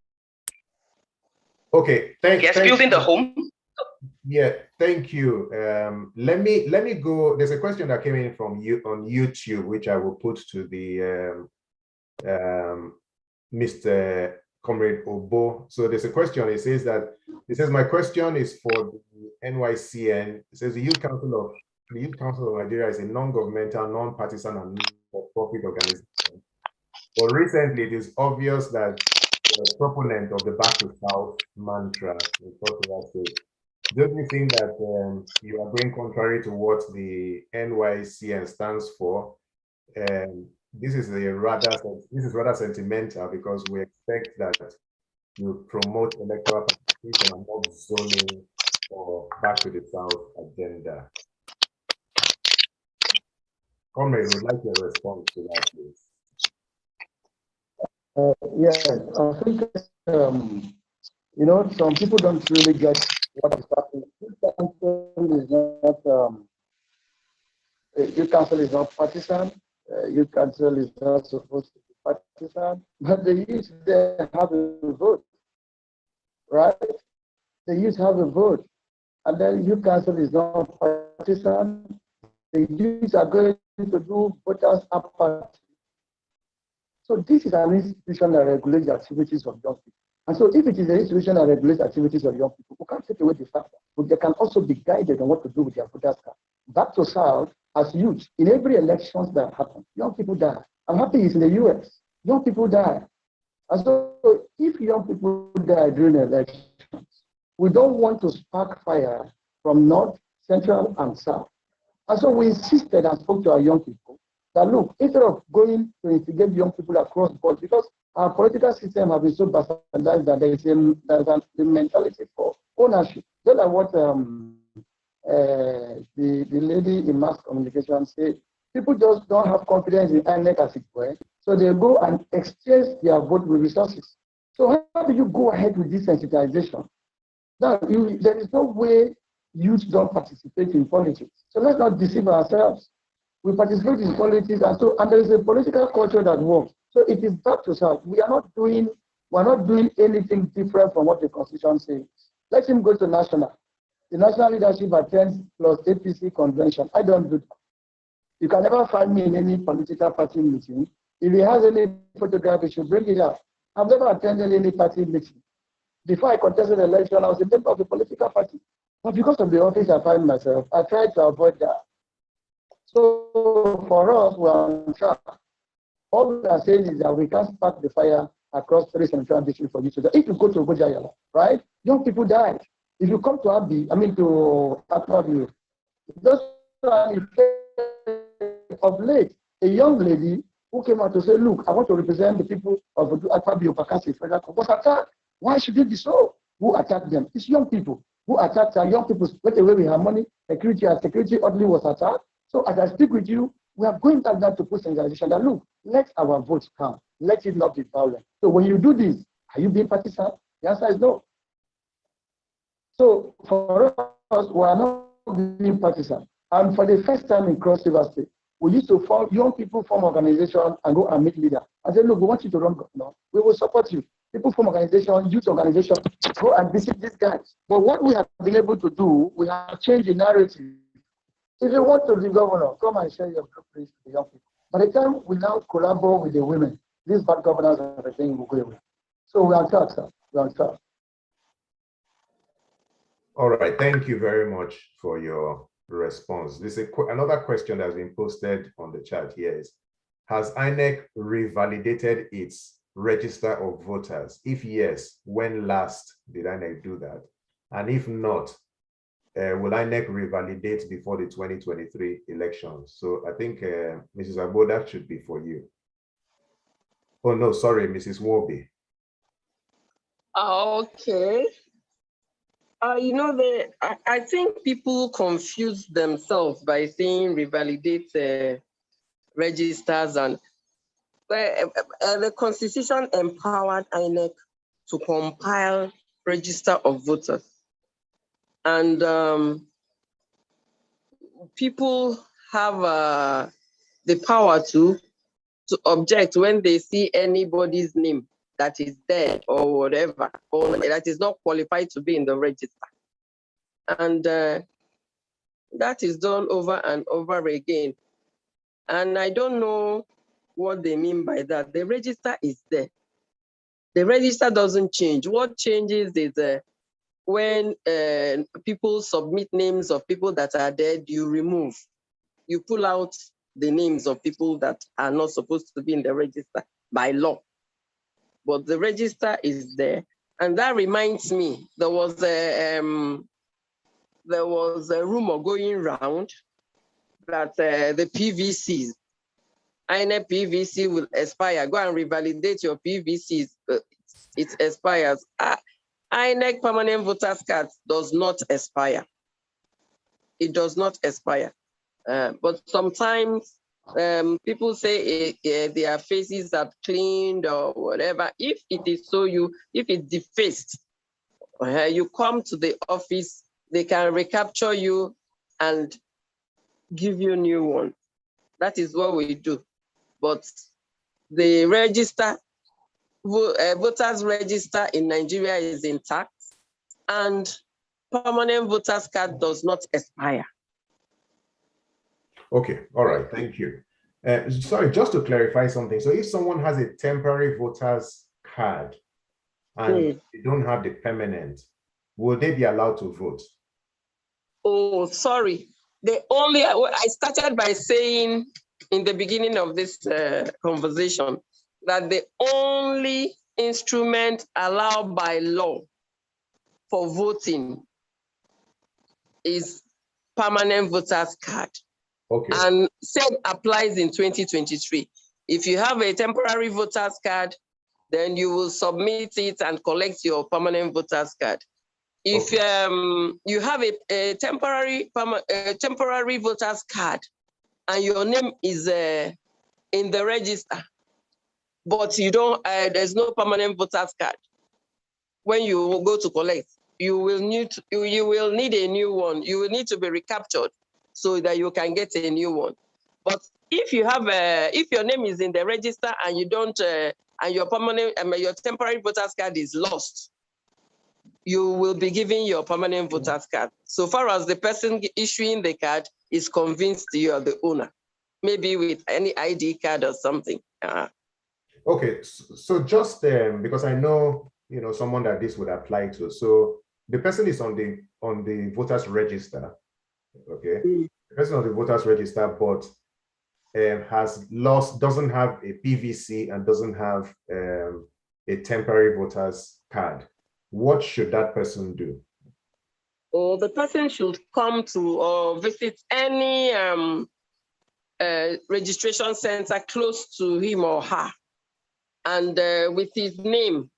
Okay, thanks. Building the home. Yeah, thank you. Let me go. There's a question that came in from you on YouTube, which I will put to the Mr. Comrade Obo. So there's a question. It says, my question is for the NYCN. It says the Youth Council of Nigeria is a non-governmental, non-partisan, and non-profit organization. But recently, it is obvious that the proponent of the Back to South mantra in South State. Don't you think that you are going contrary to what the NYCN stands for? This is rather sentimental, because we expect that you promote electoral participation and not zoning or Back to the South agenda. Comrade, would like your response to that, please. Yes, I think some people don't really get what is happening. Youth Council is not partisan. Youth Council is not supposed to be partisan, but the youth, they have a vote, right? The youth have a vote, and then Youth Council is not partisan. The youth are going to do voters apathy. So this is an institution that regulates the activities of young people. And so if it is an institution that regulates activities of young people, we can't take away the fact that they can also be guided on what to do with their voters card. Back to South, as youth, in every elections that happen, young people die. I'm happy it's in the US. Young people die. And so if young people die during elections, we don't want to spark fire from North, Central, and South. And so we insisted and spoke to our young people that, look, instead of going to instigate young people across the board, because our political system has been so bastardized that there's the mentality for ownership. Just like what the lady in mass communication said, people just don't have confidence in INEC as it were, so they go and exchange their vote with resources. So how do you go ahead with this sensitization? Now, there is no way youth don't participate in politics. So let's not deceive ourselves. We participate in politics, and there is a political culture that works. So it is back to South. We are not doing We're not doing anything different from what the Constitution says. Let him go to national. The national leadership attends plus APC convention. I don't do that. You can never find me in any political party meeting. If he has any photograph, he should bring it out. I've never attended any party meeting. Before I contested the election, I was a member of a political party. But because of the office I find myself, I tried to avoid that. So for us, we're on track. All we are saying is that we can't spark the fire across 3 central districts for you to die. If you go to Bojayala, right, young people died. If you come to Apathy, just of late, a young lady who came out to say, look, I want to represent the people of Apathy was attacked. Why should it be so? Who attacked them? It's young people who attacked our young people. Went away with her money. Security oddly was attacked. So as I speak with you, we are going back now to put sensitization that look, let our votes count. Let it not be violent. So when you do this, are you being partisan? The answer is no. So for us, we are not being partisan. And for the first time in Cross River State, we used to form, young people form organization and go and meet leaders. And say, look, we want you to run governor. We will support you. People form organization, youth organization, go and visit these guys. But what we have been able to do, we have changed the narrative. If you want to be governor, come and share your blueprints with the young people. By the time we now collaborate with the women, these bad governors and everything will go away. So we are on track, sir. We are on track. All right. Thank you very much for your response. This is another question that has been posted on the chat here is, has INEC revalidated its register of voters? If yes, when last did INEC do that? And if not, will INEC revalidate before the 2023 elections? So I think Mrs. Agbo, that should be for you. Oh no, sorry, Mrs. Wobi. Okay. You know, I think people confuse themselves by saying revalidate registers, and the Constitution empowered INEC to compile register of voters. And people have the power to object when they see anybody's name that is dead or whatever, or that is not qualified to be in the register. And that is done over and over again. And I don't know what they mean by that. The register is there. The register doesn't change. What changes is when people submit names of people that are dead, you remove. You pull out the names of people that are not supposed to be in the register by law. But the register is there. And that reminds me, there was a rumor going around that the PVCs, INEC PVC will expire. Go and revalidate your PVCs. It expires. INEC permanent voters card does not expire. It does not expire. But sometimes people say their faces are cleaned or whatever. If it is so, if it's defaced, you come to the office, they can recapture you and give you a new one. That is what we do. But the register, voters register in Nigeria is intact, and permanent voters card does not expire. Okay, all right, thank you. Sorry, just to clarify something. So if someone has a temporary voters card and they don't have the permanent, will they be allowed to vote? Oh, sorry. I started by saying in the beginning of this conversation that the only instrument allowed by law for voting is permanent voters card. Okay. And same applies in 2023. If you have a temporary voters card, then you will submit it and collect your permanent voters card. If you have a temporary voters card and your name is in the register, but you don't, there's no permanent voters card, when you go to collect, you will need a new one. You will need to be recaptured so that you can get a new one. But if you have if your name is in the register and you don't and your your temporary voter's card is lost, you will be given your permanent voter's card. So far as the person issuing the card is convinced you are the owner, maybe with any ID card or something. Okay, so just because I know someone that this would apply to. So the person is on the voters register, okay? The person on the voters register, but doesn't have a PVC and doesn't have a temporary voter's card. What should that person do? Or the person should come to or visit any registration center close to him or her, and with his name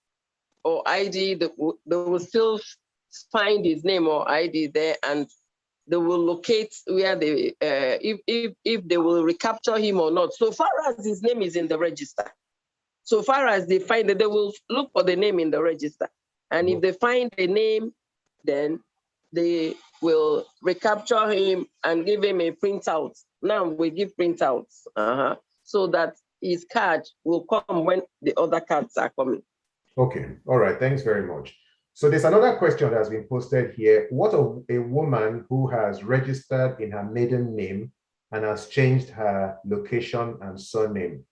or ID, they will still find his name or ID there, and they will locate where they, if they will recapture him or not. So far as his name is in the register, so far as they find it, they will look for the name in the register. And if they find the name, then they will recapture him and give him a printout. Now we give printouts so that his card will come when the other cards are coming. Okay, all right, thanks very much. So there's another question that has been posted here. What of a woman who has registered in her maiden name and has changed her location and surname?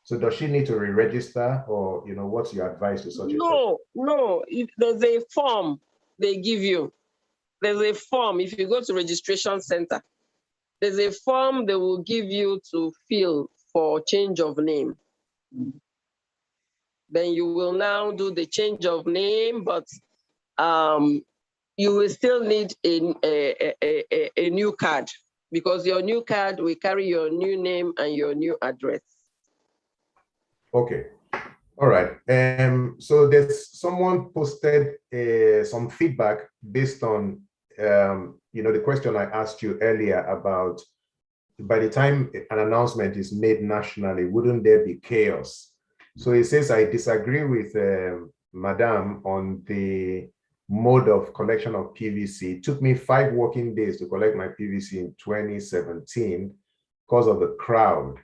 So does she need to re-register, or what's your advice to such a person? No. If there's a form they give you, there's a form. If you go to registration center, there's a form they will give you to fill for change of name. Then you will now do the change of name, but you will still need a new card, because your new card will carry your new name and your new address. Okay, all right. So there's someone posted some feedback based on the question I asked you earlier about, by the time an announcement is made nationally, wouldn't there be chaos? So it says, I disagree with Madam on the mode of collection of PVC. It took me 5 working days to collect my PVC in 2017 because of the crowd.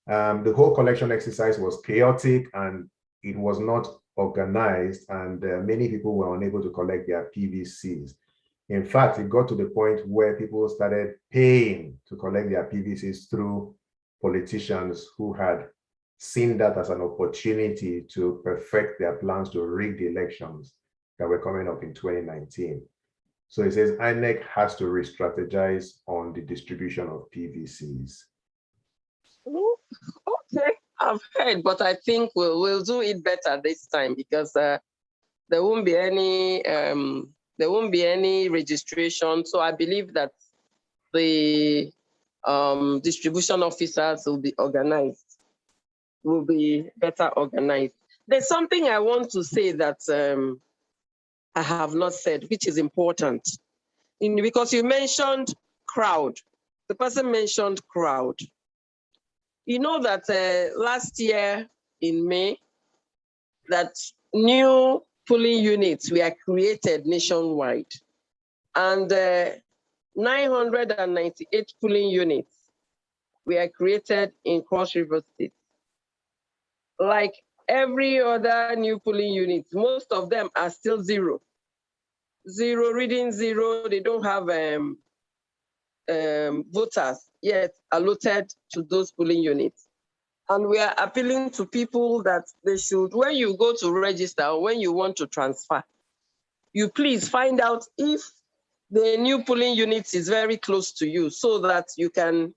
The whole collection exercise was chaotic and it was not organized, and many people were unable to collect their PVCs. In fact, it got to the point where people started paying to collect their PVCs through politicians who had seen that as an opportunity to perfect their plans to rig the elections that were coming up in 2019. So it says INEC has to re-strategize on the distribution of PVCs. Okay, I've heard, but I think we'll do it better this time, because there won't be any registration. So I believe that the distribution officers will be better organized. There's something I want to say that I have not said, which is important. Because you mentioned crowd. The person mentioned crowd. You know that last year in May, that new polling units were created nationwide, and 998 polling units were created in Cross River State. Like every other new polling unit, most of them are still zero, reading zero. They don't have voters yet allotted to those polling units. And we are appealing to people that they should, when you go to register, or when you want to transfer, you please find out if the new polling unit is very close to you, so that you can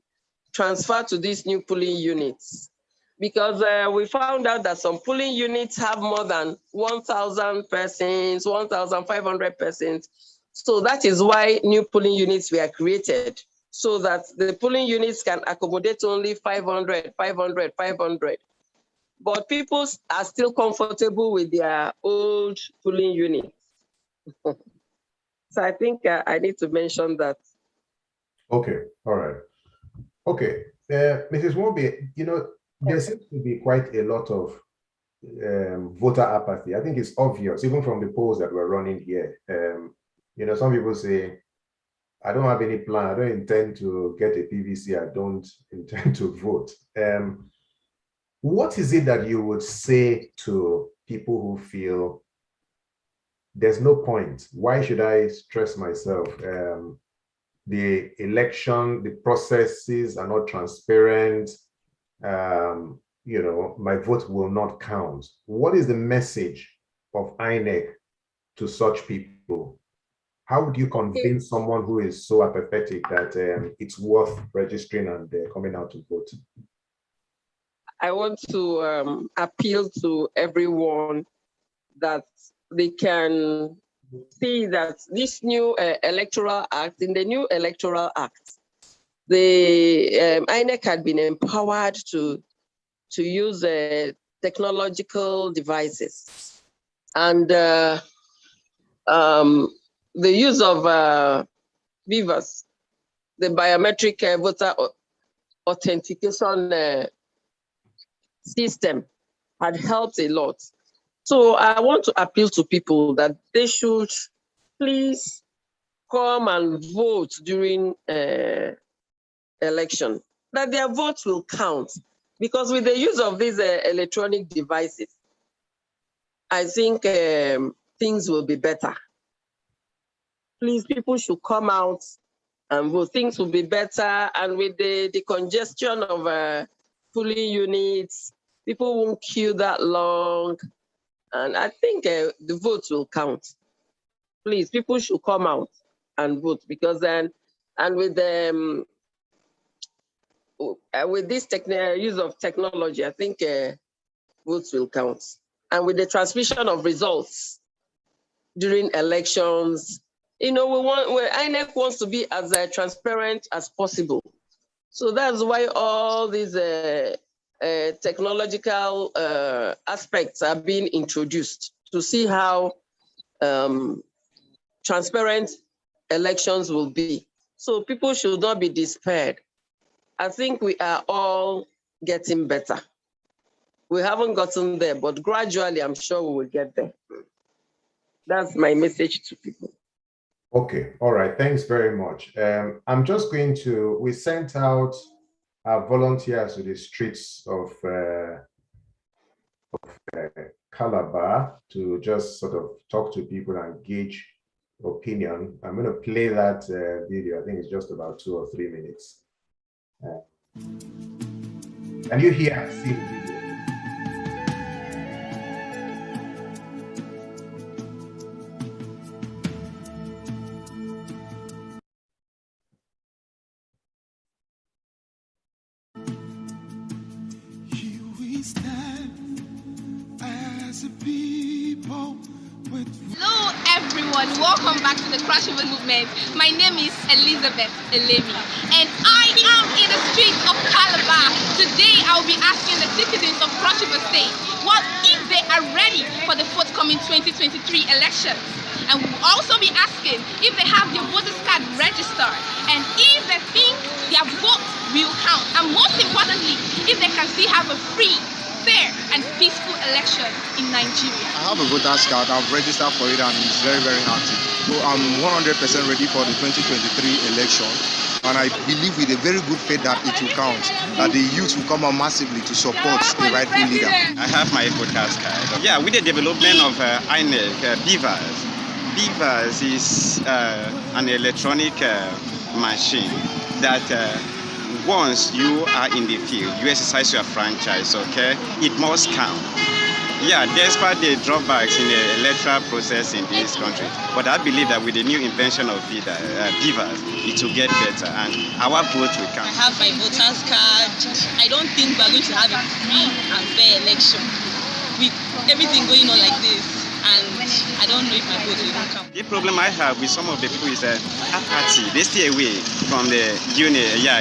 transfer to these new polling units. Because we found out that some polling units have more than 1,000 persons, 1,500 persons. So that is why new polling units were created, so that the polling units can accommodate only 500, 500, 500. But people are still comfortable with their old polling units. So I think I need to mention that. Okay, all right. Okay, Mrs. Mobi, there seems to be quite a lot of voter apathy. I think it's obvious, even from the polls that we're running here. Some people say, I don't have any plan. I don't intend to get a PVC. I don't intend to vote. What is it that you would say to people who feel there's no point? Why should I stress myself? The election, the processes are not transparent. My vote will not count. What is the message of INEC to such people? How would you convince someone who is so apathetic that it's worth registering and coming out to vote? I want to appeal to everyone that they can see that this new electoral act, in the new electoral act, the INEC had been empowered to use technological devices. And the use of BVAS, the biometric voter authentication system, had helped a lot. So I want to appeal to people that they should please come and vote during election, that their votes will count. Because with the use of these electronic devices, I think things will be better. Please, people should come out and vote. Things will be better. And with the congestion of polling units, people won't queue that long. And I think the votes will count. Please, people should come out and vote, because then, and with this use of technology, I think votes will count. And with the transmission of results during elections, INEC wants to be as transparent as possible. So that's why all these technological aspects are being introduced to see how transparent elections will be. So people should not be despaired. I think we are all getting better. We haven't gotten there, but gradually I'm sure we will get there. That's my message to people. Okay, all right, thanks very much. I'm just going to, we sent out our volunteers to the streets of Calabar to just sort of talk to people and gauge opinion. I'm going to play that video. I think it's just about 2 or 3 minutes. Can you hear and see the video? Hello everyone, welcome back to the Crash Over Movement. My name is Elizabeth Elemi and I am in the streets of Calabar. Today I will be asking the citizens of Cross River State what if they are ready for the forthcoming 2023 elections. And we will also be asking if they have their voters card registered and if they think their vote will count. And most importantly, if they can still have a free, fair and peaceful election in Nigeria. I have a voter's card. I've registered for it and it's very, very active. So I'm 100% ready for the 2023 election. And I believe with a very good faith that it will count, that the youth will come out massively to support the rightful leader. I have my voter's card. Yeah, with the development of INEC, BVAS is an electronic machine that once you are in the field, you exercise your franchise, okay? It must count. Yeah, despite the drawbacks in the electoral process in this country, but I believe that with the new invention of BVAS, it will get better and our vote will count. I have my voter's card. I don't think we're going to have a free and fair election with everything going on like this. And I don't know if my vote will count. The problem I have with some of the people is apathy. They stay away from the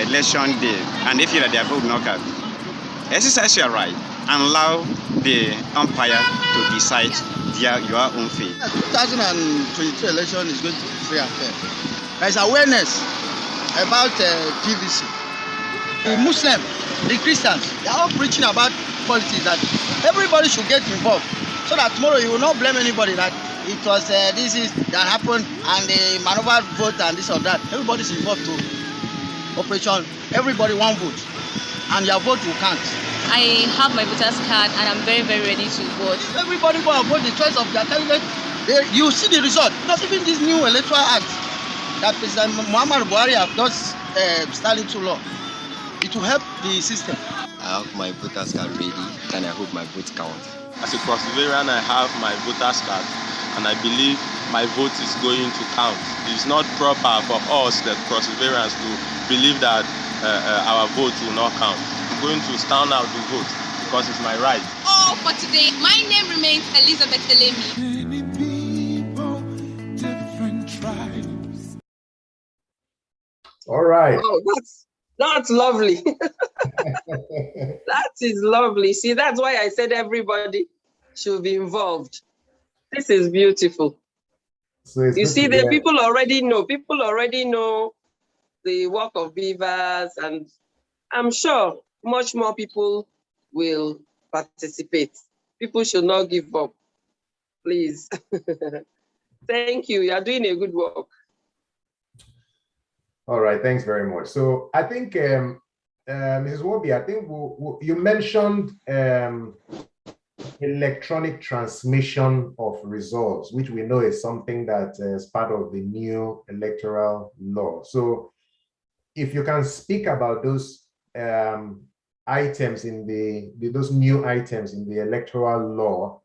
election day and they feel that their vote will not count. Exercise your right and allow the umpire to decide your own fate. The 2022 election is going to be free and fair. There is awareness about PVC. The Muslims, the Christians, they are all preaching about politics, that everybody should get involved, so that tomorrow you will not blame anybody that it was that happened and the maneuver vote and this or that. Everybody is involved to operation. Everybody one vote, and your vote will count. I have my voter's card and I'm very, very ready to vote. Everybody go and vote the choice of their candidate. You see the result. Not even this new electoral act that President Muhammad Buhari have just started into law. It will help the system. I have my voter's card ready and I hope my vote counts. As a Crossivarian, I have my voter's card and I believe my vote is going to count. It's not proper for us, the Crossivarians, to believe that our vote will not count. I'm going to stand out to vote because it's my right. All for today. My name remains Elizabeth Elemi. Many people, different tribes. All right. Oh, that's lovely. That is lovely. See, that's why I said everybody should be involved. This is beautiful. So you see, the people already know. People already know the work of beavers, and I'm sure much more people will participate. People should not give up, please. Thank you. You are doing a good work. All right, thanks very much. So I think, Mrs. Wobi, I think you mentioned electronic transmission of results, which we know is something that is part of the new electoral law. So if you can speak about those items in those new items in the electoral law,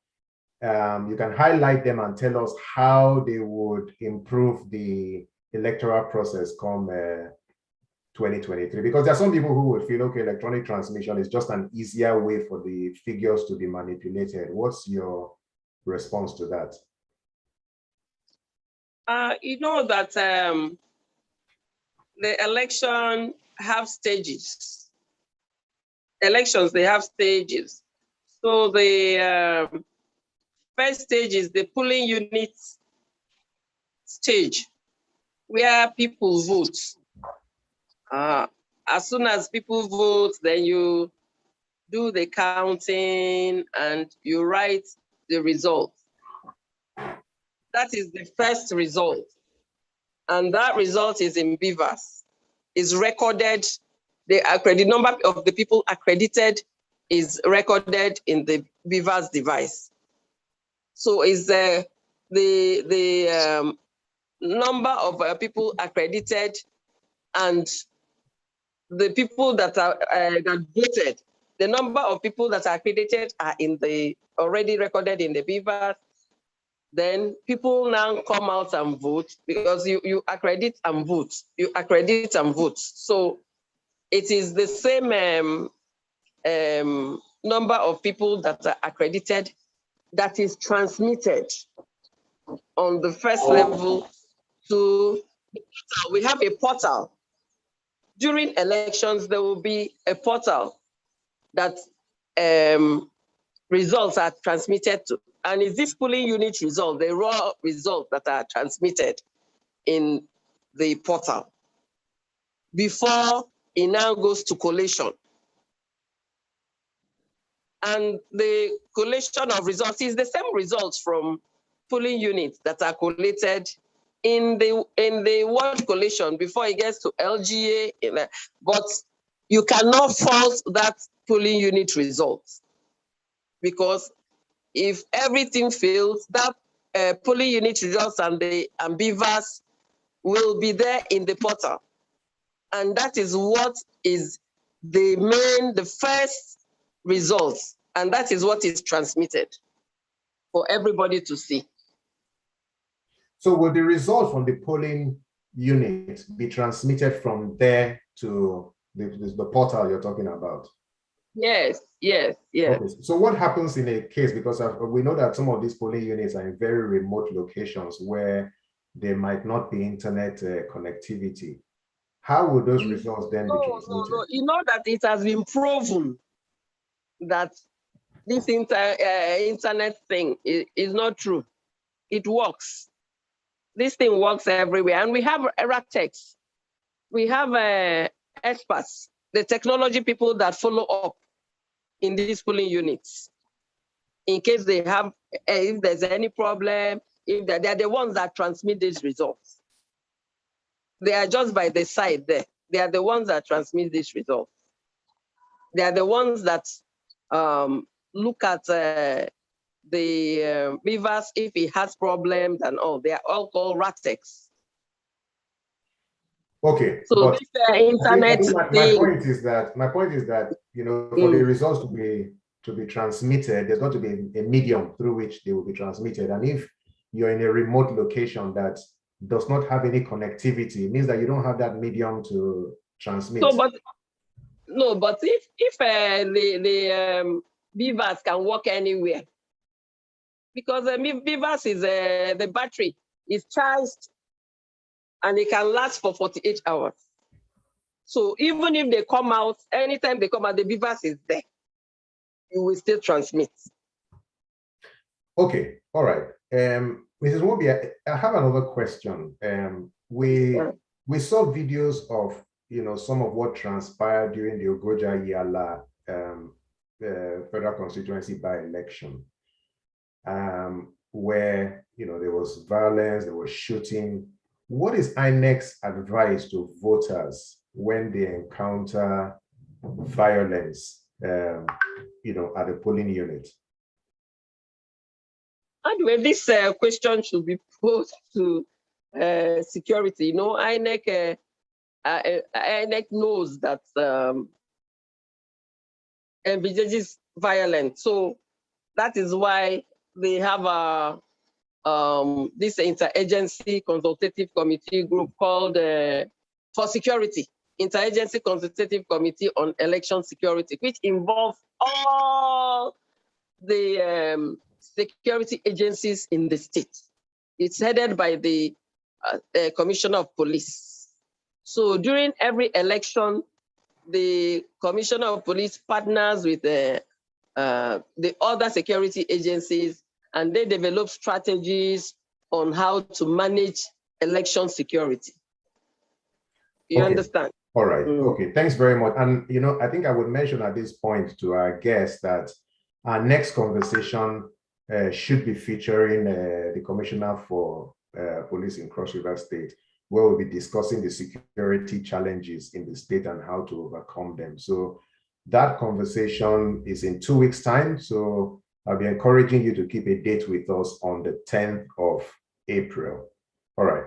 you can highlight them and tell us how they would improve the electoral process come 2023, because there are some people who would feel, okay, electronic transmission is just an easier way for the figures to be manipulated. What's your response to that? You know that the election have stages. Elections, they have stages. So the first stage is the polling unit stage, where people vote. As soon as people vote, then you do the counting and you write the result. That is the first result. And that result is in beavers. Is recorded, the number of the people accredited is recorded in the beavers device. So is the number of people accredited and the people that are that voted, the number of people that are accredited are already recorded in the beavers. Then people now come out and vote, because you accredit and vote. You accredit and vote. So it is the same number of people that are accredited that is transmitted on the first level to the portal. We have a portal. During elections, there will be a portal that results are transmitted to. And it's this polling unit result, the raw results that are transmitted in the portal before it now goes to collation. And the collation of results is the same results from polling units that are collated in the word collation before it gets to LGA. But you cannot fault that polling unit result, because if everything fails, that polling unit results and beavers will be there in the portal. And that is what is the first results. And that is what is transmitted for everybody to see. So will the result from the polling unit be transmitted from there to the portal you're talking about? Yes, yes, yes. Okay. So what happens in a case, because we know that some of these polling units are in very remote locations where there might not be internet connectivity. How will those results then be transmitted? No. You know that it has been proven that this internet thing is not true. It works. This thing works everywhere. And we have RATEX. We have experts, the technology people that follow up in these polling units. In case they have, if there's any problem, if they're the ones that transmit these results. They are just by the side there. They are the ones that transmit these results. They are the ones that look at the beavers if he has problems and all. They are all called RATEX. Okay. So this internet my point is that for the results to be transmitted, there's got to be a medium through which they will be transmitted. And if you're in a remote location that does not have any connectivity, it means that you don't have that medium to transmit. So, but if the beavers can walk anywhere, because the beavers is the battery is charged and it can last for 48 hours. So even if they come out, anytime they come out, the beavers is there. You will still transmit. Okay, all right. Mrs. Mobi, I have another question. We saw videos of some of what transpired during the Ogoja Yala federal constituency by-election, where there was violence, there was shooting. What is INEC's advice to voters when they encounter violence, at the polling unit? Anyway, this question should be posed to security. INEC knows that envisages violence, so that is why they have this interagency consultative committee group called for security, Interagency Consultative Committee on Election Security, which involves all the security agencies in the state. It's headed by the Commissioner of Police. So during every election, the Commissioner of Police partners with the other security agencies, and they develop strategies on how to manage election security. You understand? All right. Okay. Thanks very much. And I think I would mention at this point to our guests that our next conversation should be featuring the Commissioner for Police in Cross River State, where we'll be discussing the security challenges in the state and how to overcome them. So that conversation is in 2 weeks' time. So I'll be encouraging you to keep a date with us on the 10th of April. All right.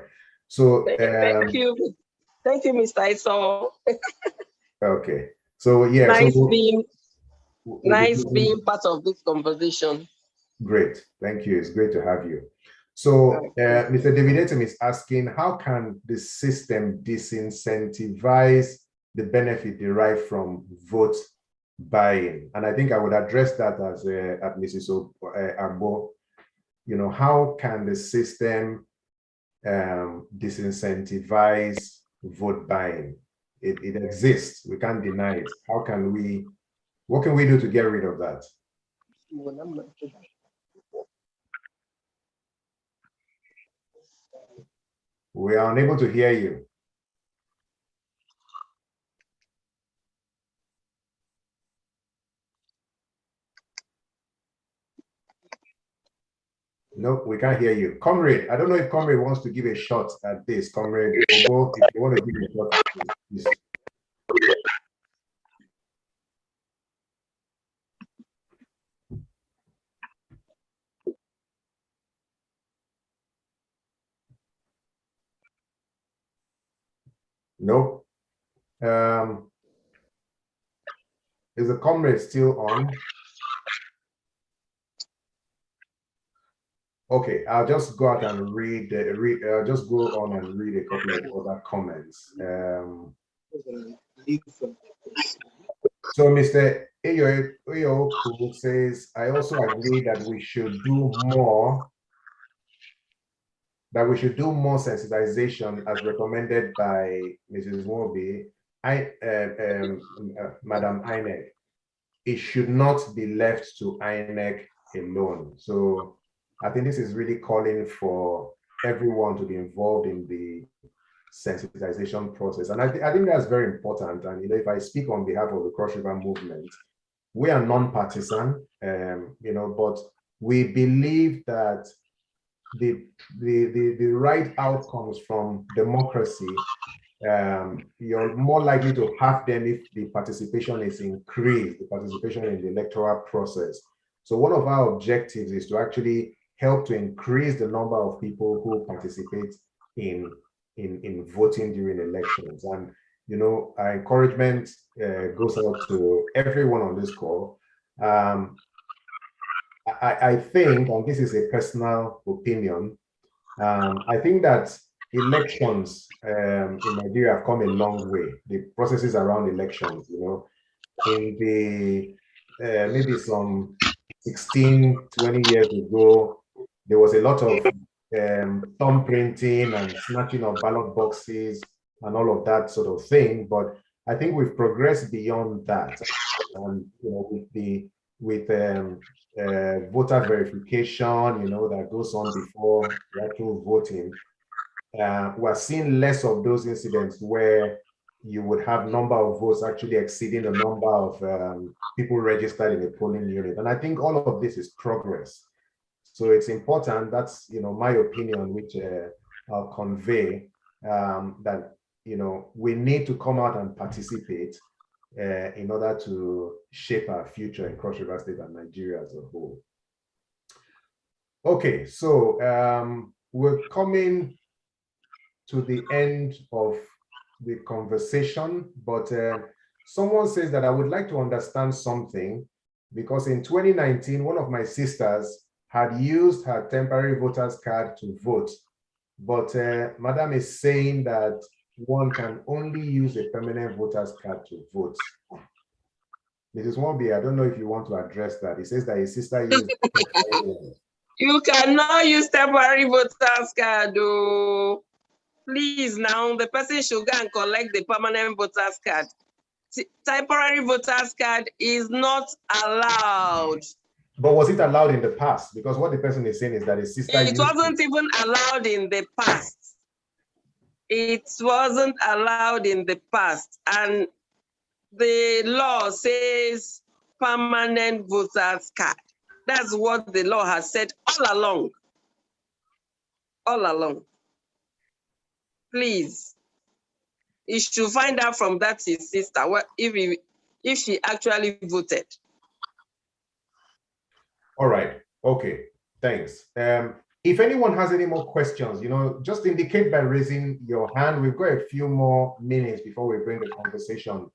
So thank you, Mr. Iso. Okay. So yeah. Nice being part of this conversation. Great. Thank you. It's great to have you. So Mr. Davidetum is asking, how can the system disincentivize the benefit derived from vote buying? And I think I would address that as at Mrs. Agbo. How can the system disincentivize vote buying? It exists. We can't deny it. What can we do to get rid of that? We are unable to hear you. No, we can't hear you. Comrade, I don't know if Comrade wants to give a shot at this. Comrade, Obo, if you want to give a shot at this, please. Nope. Is the Comrade still on? Okay, I'll just go out and read. Just go on and read a couple of other comments. So Mr. Eyo says, I also agree that we should do more. That we should do more sensitization as recommended by Mrs. Mobi, Madam INEC. It should not be left to INEC alone. So I think this is really calling for everyone to be involved in the sensitization process. And I think that's very important. And if I speak on behalf of the Cross River movement, we are non-partisan, but we believe that the right outcomes from democracy you're more likely to have them if the participation is increased, the participation in the electoral process. So one of our objectives is to actually help to increase the number of people who participate in voting during elections. And, our encouragement goes out to everyone on this call. I think, and this is a personal opinion, I think that elections in Nigeria have come a long way. The processes around elections, in the maybe some 16, 20 years ago, there was a lot of thumb printing and snatching of ballot boxes and all of that sort of thing. But I think we've progressed beyond that. And with voter verification, that goes on before the actual voting, we're seeing less of those incidents where you would have number of votes actually exceeding the number of people registered in a polling unit. And I think all of this is progress. So it's important, that's, my opinion, which I'll convey, that, we need to come out and participate in order to shape our future in Cross River State and Nigeria as a whole. Okay, so we're coming to the end of the conversation, but someone says that I would like to understand something, because in 2019, one of my sisters had used her temporary voter's card to vote, but Madam is saying that one can only use a permanent voter's card to vote. Mrs. Wombi, I don't know if you want to address that. He says that his sister used You cannot use temporary voter's card, though. Please, now the person should go and collect the permanent voter's card. Temporary voter's card is not allowed. But was it allowed in the past? Because what the person is saying is that his sister It wasn't even allowed in the past. It wasn't allowed in the past. And the law says permanent voter's card. That's what the law has said all along. All along. Please. He should find out from that his sister if she actually voted. All right. Okay. Thanks. If anyone has any more questions, just indicate by raising your hand. We've got a few more minutes before we bring the conversation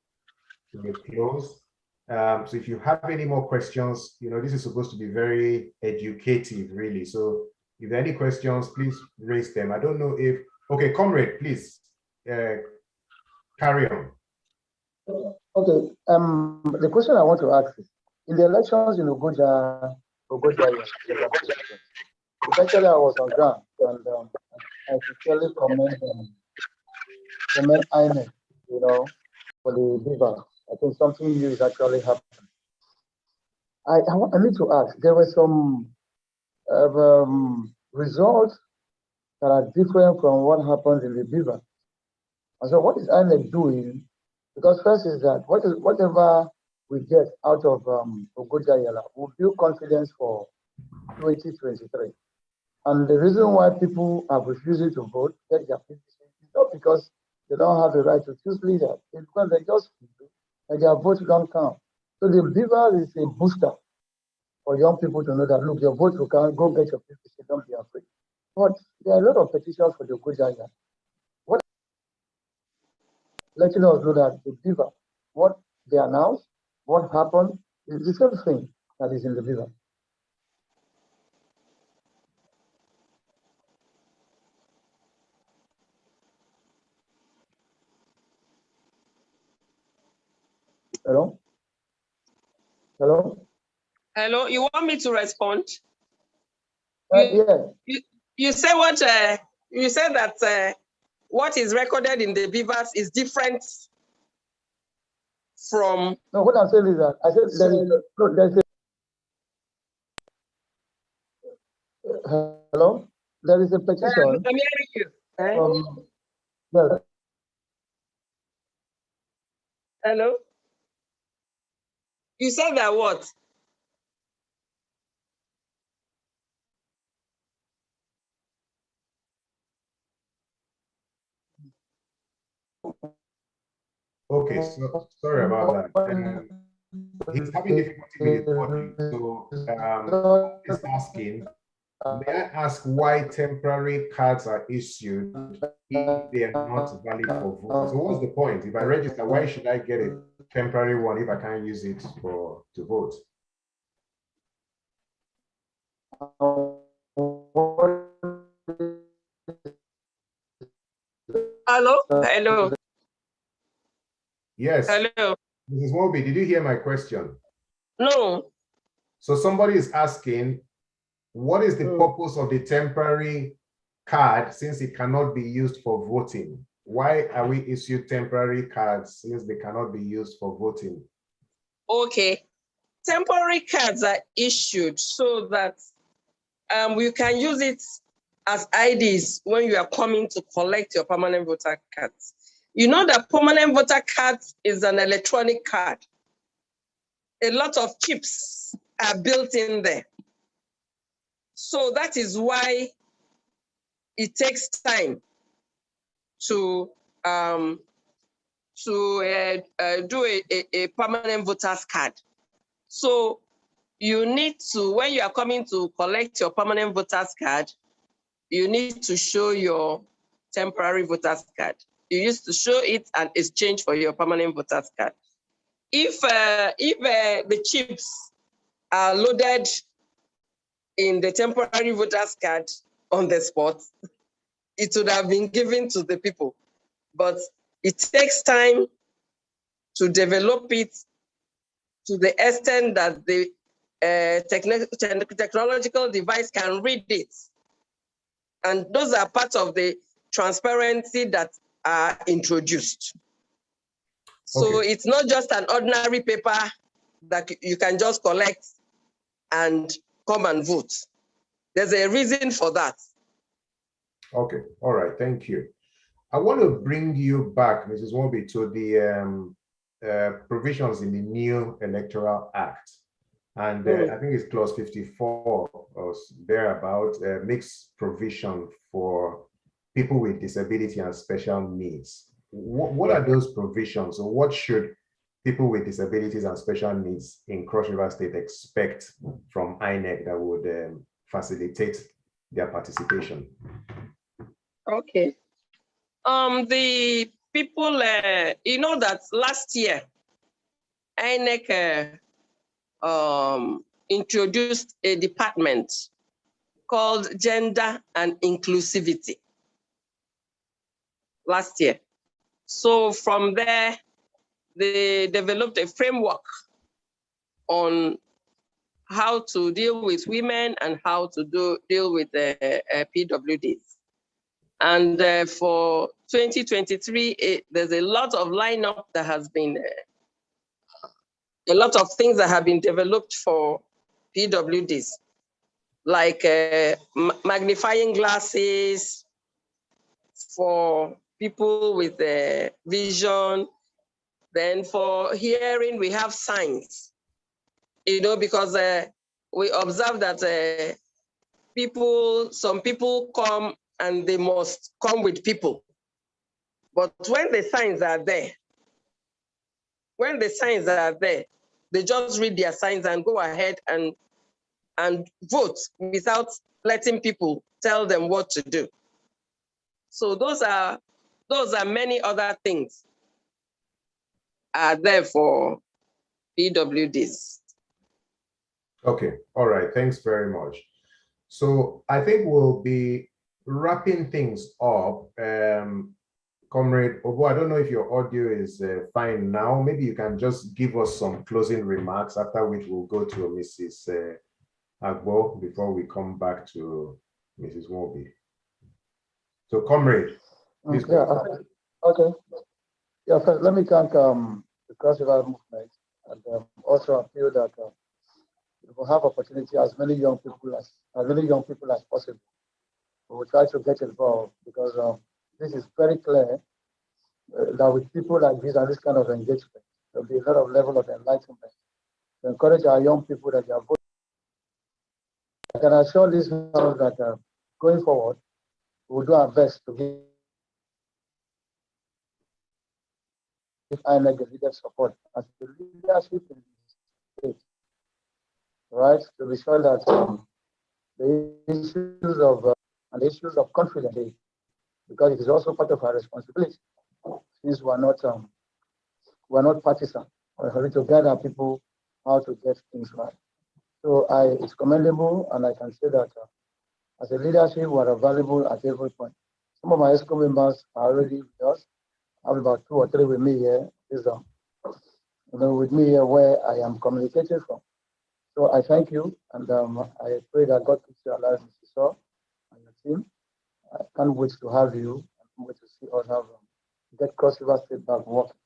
to a close. So if you have any more questions, this is supposed to be very educative, really. So if there are any questions, please raise them. I don't know if, okay, comrade, please carry on. Okay. The question I want to ask is, in the elections in Ogoja, eventually I was on ground, and I sincerely commend INEC, for the beaver. I think something new is actually happening. I need to ask, there were some results that are different from what happens in the beaver. And so what is INEC doing? Because first is that whatever we get out of Ogoja Yala will build confidence for 2023. And the reason why people are refusing to vote, get their PPC, is not because they don't have the right to choose leaders. It's because they just feel that their votes don't count. So the beaver is a booster for young people to know that, look, your vote will count, go get your PPC, don't be afraid. But there are a lot of petitions for the Ogoja Yala. Letting us know that the beaver, what they announced, what happened, is the same thing that is in the beaver. Hello? Hello? Hello, you want me to respond? Yeah. You say what? You said that what is recorded in the beavers is different from. No, what I'm saying is that I said hello. There is a petition. I'm hearing you. Well, hello. You said that what? Okay, so sorry about that. He's having difficulty with his audio. So he's asking, may I ask why temporary cards are issued if they are not valid for voting? So what's the point? If I register, why should I get a temporary one if I can't use it to vote? Hello? Hello? Yes. Hello? Mrs. Moby, did you hear my question? No. So somebody is asking, what is the purpose of the temporary card since it cannot be used for voting? Why are we issued temporary cards since they cannot be used for voting? Okay. Temporary cards are issued so that you can use it as IDs when you are coming to collect your permanent voter cards. You know that permanent voter card is an electronic card. A lot of chips are built in there. So that is why it takes time to do a permanent voter's card. So you need to, when you are coming to collect your permanent voter's card, you need to show your temporary voter's card. You used to show it and exchange for your permanent voter's card. If the chips are loaded in the temporary voter's card on the spot, it would have been given to the people. But it takes time to develop it to the extent that the technological device can read it. And those are part of the transparency that are introduced. So Okay. it's not just an ordinary paper that you can just collect and come and vote. There's a reason for that. Okay, all right, thank you. I want to bring you back, Mrs. Wobi, to the provisions in the new Electoral Act. And I think it's clause 54 or thereabout, makes provision for people with disability and special needs. What are those provisions? So what should people with disabilities and special needs in Cross River State expect from INEC that would facilitate their participation? Okay. The people, you know that last year, INEC introduced a department called Gender and Inclusivity last year. So from there, they developed a framework on how to deal with women and how to deal with PWDs. And for 2023, there's a lot of lineup that has been, a lot of things that have been developed for PWDs, like magnifying glasses for people with vision. Then for hearing, we have signs, you know, because we observe that some people come and they must come with people. But when the signs are there, they just read their signs and go ahead and vote without letting people tell them what to do. So those are many other things are there for PWDs. Okay, all right, thanks very much. So I think we'll be wrapping things up. Comrade Obo, I don't know if your audio is fine now. Maybe you can just give us some closing remarks, after which we'll go to Mrs. Agbo before we come back to Mrs. Mobi. So, Comrade, please go ahead. Okay. Yeah, first, let me thank the Cross River Movement, and also appeal that we will have opportunity as many young people as possible. We will try to get involved, because this is very clear that with people like this and this kind of engagement, there'll be a lot of level of enlightenment to encourage our young people that they are voting. I can assure this house that going forward, we will do our best to give INEC the leadership support as the leadership in the state, right? To be sure that the issues of and the issues of confidence, because it is also part of our responsibility, since we're not partisan. We're ready to gather people how to get things right. So it's commendable, and I can say that as a leadership, we are available at every point. Some of my ESCO members are already with us. I have about 2 or 3 with me here. With me here where I am communicating from. So I thank you, and I pray that God keeps you alive, Mr. Saw, and your team. I can't wait to have you. I can't wait to see us have get Cross River State back working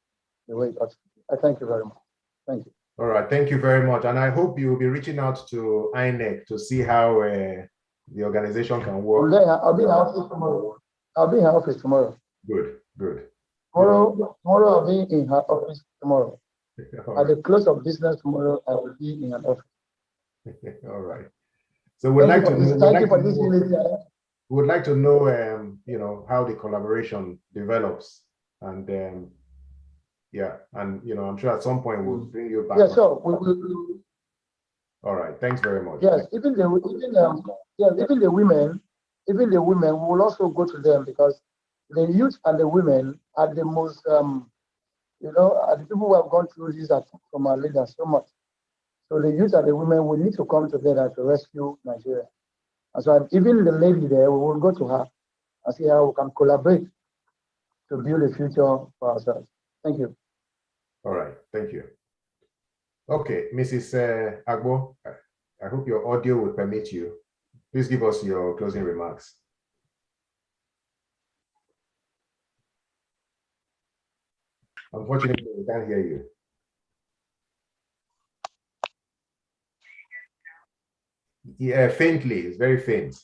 the way it ought to be. I thank you very much. Thank you. All right, thank you very much. And I hope you'll be reaching out to INEC to see how the organization can work. I'll be in our office tomorrow. I'll be in her office tomorrow. Good, good. Tomorrow I'll be in her office tomorrow. All At the close of business tomorrow, I will be in an office. All right. So we'd like to know. Thank you for this unity. We would like to know, how the collaboration develops, and yeah, and I'm sure at some point we'll bring you back. Yeah, sure. All right. Thanks very much. Yes, even the women, we will also go to them, because the youth and the women are the most, are the people who have gone through this attack from our leaders so much. So the youth and the women will need to come together to rescue Nigeria. And so even the lady there, we will go to her and see how we can collaborate to build a future for ourselves. Thank you. All right. Thank you. Okay, Mrs. Agbo, I hope your audio will permit you. Please give us your closing remarks. Unfortunately, we can't hear you. Yeah, faintly. It's very faint.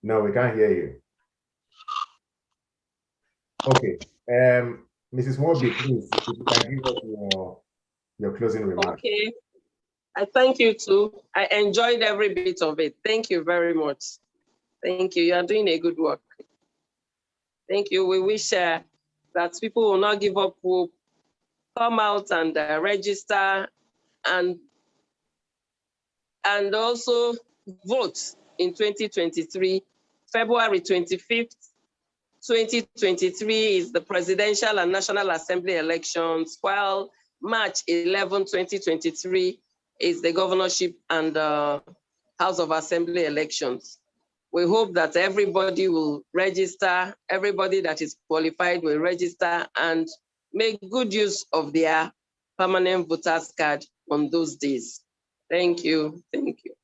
No, we can't hear you. Okay. Mrs. Morby, please, if you can give us your closing remarks. Okay. I thank you too. I enjoyed every bit of it. Thank you very much. Thank you. You are doing a good work. Thank you. We wish that people will not give up hope, come out and register and also vote in 2023. February 25th, 2023 is the presidential and national assembly elections, while March 11, 2023 is the governorship and House of Assembly elections. We hope that everybody will register, everybody that is qualified will register and make good use of their permanent voters card on those days. Thank you. Thank you.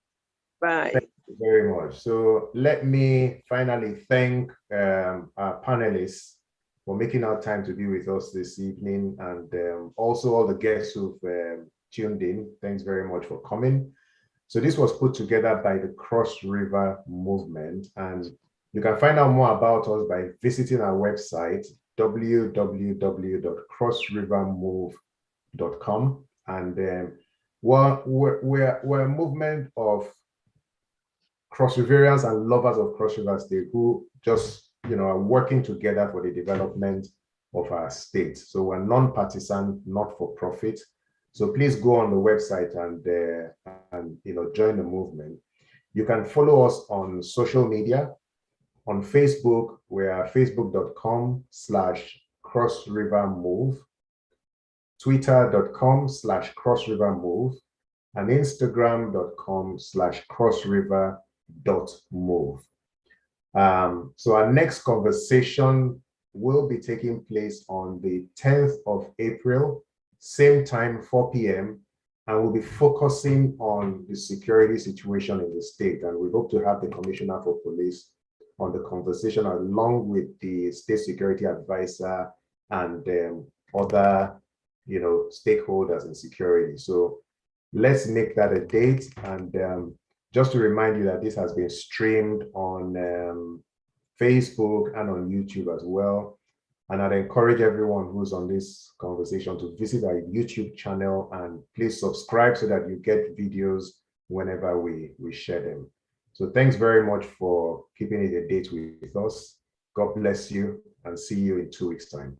Bye. Thank you very much. So let me finally thank our panelists for making our time to be with us this evening, and also all the guests who've tuned in. Thanks very much for coming. So this was put together by the Cross River Movement, and you can find out more about us by visiting our website, www.crossrivermove.com. And we're a movement of Cross Riverians and lovers of Cross River State who just are working together for the development of our state. So we're non-partisan, not for profit. So please go on the website and join the movement. You can follow us on social media. On Facebook, we are facebook.com/crossrivermove, twitter.com/crossrivermove, and instagram.com/crossriver.move. So our next conversation will be taking place on the 10th of April, same time, 4 p.m. And we'll be focusing on the security situation in the state. And we hope to have the Commissioner for Police on the conversation, along with the State Security Advisor and other, stakeholders in security. So let's make that a date. And just to remind you that this has been streamed on Facebook and on YouTube as well. And I'd encourage everyone who's on this conversation to visit our YouTube channel and please subscribe so that you get videos whenever we share them. So thanks very much for keeping it a date with us. God bless you and see you in 2 weeks' time.